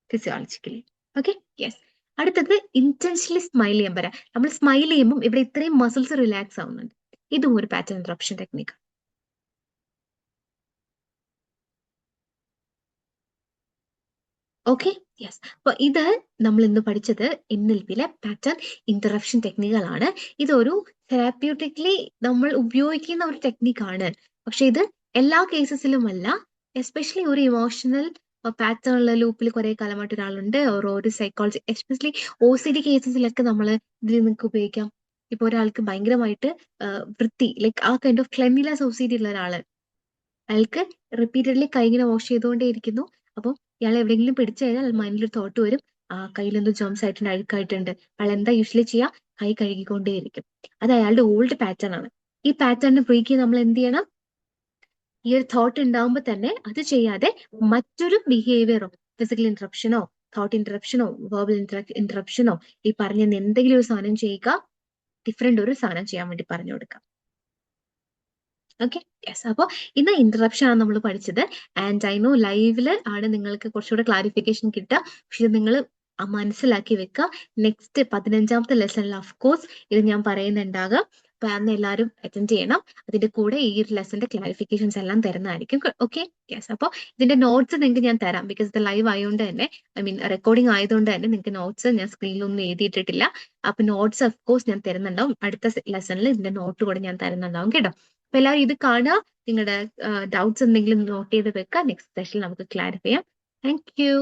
ഫിസിയോളജിക്കലി. Okay, yes. അടുത്തത് ഇന്റൻഷനലി സ്മൈൽ ചെയ്യാൻ പറയാം. നമ്മൾ സ്മൈൽ ചെയ്യുമ്പോൾ ഇവിടെ ഇത്രയും മസിൽസ് റിലാക്സ് ആവുന്നുണ്ട്. ഇതും ഒരു pattern interruption technique. Okay, yes. അപ്പൊ ഇത് നമ്മൾ ഇന്ന് പഠിച്ചത് NLPയിലെ പാറ്റേൺ ഇന്ററപ്ഷൻ ടെക്നിക്കുകളാണ്. ഇതൊരു തെറാപ്യൂട്ടിക്കലി നമ്മൾ ഉപയോഗിക്കുന്ന ഒരു ടെക്നിക്കാണ്. പക്ഷെ ഇത് എല്ലാ കേസസിലും അല്ല. എസ്പെഷ്യലി ഒരു ഇമോഷണൽ പാറ്റേണിലെ ലൂപ്പിൽ കുറെ കാലമായിട്ട് ഒരാളുണ്ട്, ഒരു സൈക്കോളജി, എസ്പെഷ്യലി OCD കേസസിലൊക്കെ നമ്മൾ ഇതിൽ നിങ്ങൾക്ക് ഉപയോഗിക്കാം. ഇപ്പൊ ഒരാൾക്ക് ഭയങ്കരമായിട്ട് വൃത്തി, ലൈക്ക് ആ കൈൻഡ് ഓഫ് ക്ലെൻലിനെസ് OCD ഉള്ള ഒരാള്, അയാൾക്ക് റിപ്പീറ്റഡ്ലി കൈ ഇങ്ങനെ വാഷ് ചെയ്തുകൊണ്ടേ ഇരിക്കുന്നു. അപ്പോൾ ഇയാൾ എവിടെയെങ്കിലും പിടിച്ചു കഴിഞ്ഞാൽ മൈൻഡിൽ ഒരു തോട്ട് വരും, ആ കയ്യിൽ എന്തോ ജോംസ് ആയിട്ടുണ്ട്, അഴുക്കായിട്ടുണ്ട്. അയാൾ എന്താ യൂഷ്വലി ചെയ്യുക? കൈ കഴുകിക്കൊണ്ടേയിരിക്കും. അത് അയാളുടെ ഓൾഡ് പാറ്റേൺ ആണ്. ഈ പാറ്റേണിന് ബ്രേക്ക് നമ്മൾ എന്ത് ചെയ്യണം? ഈ ഒരു തോട്ട് ഉണ്ടാവുമ്പോൾ തന്നെ അത് ചെയ്യാതെ മറ്റൊരു ബിഹേവിയറോ, ഫിസിക്കൽ ഇന്ററപ്ഷനോ, തോട്ട് ഇന്ററപ്ഷനോ, വെർബൽ ഇന്ററപ്ഷനോ, ഈ പറഞ്ഞ എന്തെങ്കിലും ഒരു സാധനം ചെയ്യുക, ഡിഫറെന്റ് ഒരു സാധനം ചെയ്യാൻ വേണ്ടി പറഞ്ഞു കൊടുക്കാം. Okay, yes. അപ്പോൾ ഇന്ന് ഇന്ററപ്ഷൻ ആണ് നമ്മൾ പഠിച്ചത്. ആൻഡ് ഐ നോ ലൈവില് ആണ് നിങ്ങൾക്ക് കുറച്ചുകൂടെ ക്ലാരിഫിക്കേഷൻ കിട്ടുക. പക്ഷെ നിങ്ങൾ മനസ്സിലാക്കി വെക്കുക. നെക്സ്റ്റ് 15ാമത്തെ ലെസണിൽ ഓഫ് കോഴ്സ് ഇത് ഞാൻ പറയുന്നുണ്ടാകുക. അപ്പൊ അന്ന് എല്ലാവരും അറ്റൻഡ് ചെയ്യണം. അതിന്റെ കൂടെ ഈ ഒരു ലെസന്റെ ക്ലാരിഫിക്കേഷൻസ് എല്ലാം തരുന്നതായിരിക്കും. Okay, yes. അപ്പോൾ ഇതിന്റെ നോട്ട്സ് നിങ്ങൾക്ക് ഞാൻ തരാം. ബിക്കോസ് ഇത് ലൈവ് ആയതുകൊണ്ട് തന്നെ, ഐ മീൻ റെക്കോർഡിംഗ് ആയതുകൊണ്ട് തന്നെ നിങ്ങൾക്ക് നോട്ട്സ് ഞാൻ സ്ക്രീനിലൊന്നും എഴുതിയിട്ടിട്ടില്ല. അപ്പൊ നോട്ട്സ് ഓഫ് കോഴ്സ് ഞാൻ തരുന്നുണ്ടാവും. അടുത്ത ലെസണിൽ ഇതിന്റെ നോട്ട് കൂടെ ഞാൻ തരുന്നുണ്ടാവും കേട്ടോ. അപ്പൊ എല്ലാവരും ഇത് കാണുക. നിങ്ങളുടെ ഡൗട്ട്സ് എന്തെങ്കിലും നോട്ട് ചെയ്ത് വെക്കുക. നെക്സ്റ്റ് സെഷനിൽ നമുക്ക് ക്ലാരിഫൈ ചെയ്യാം. Thank you.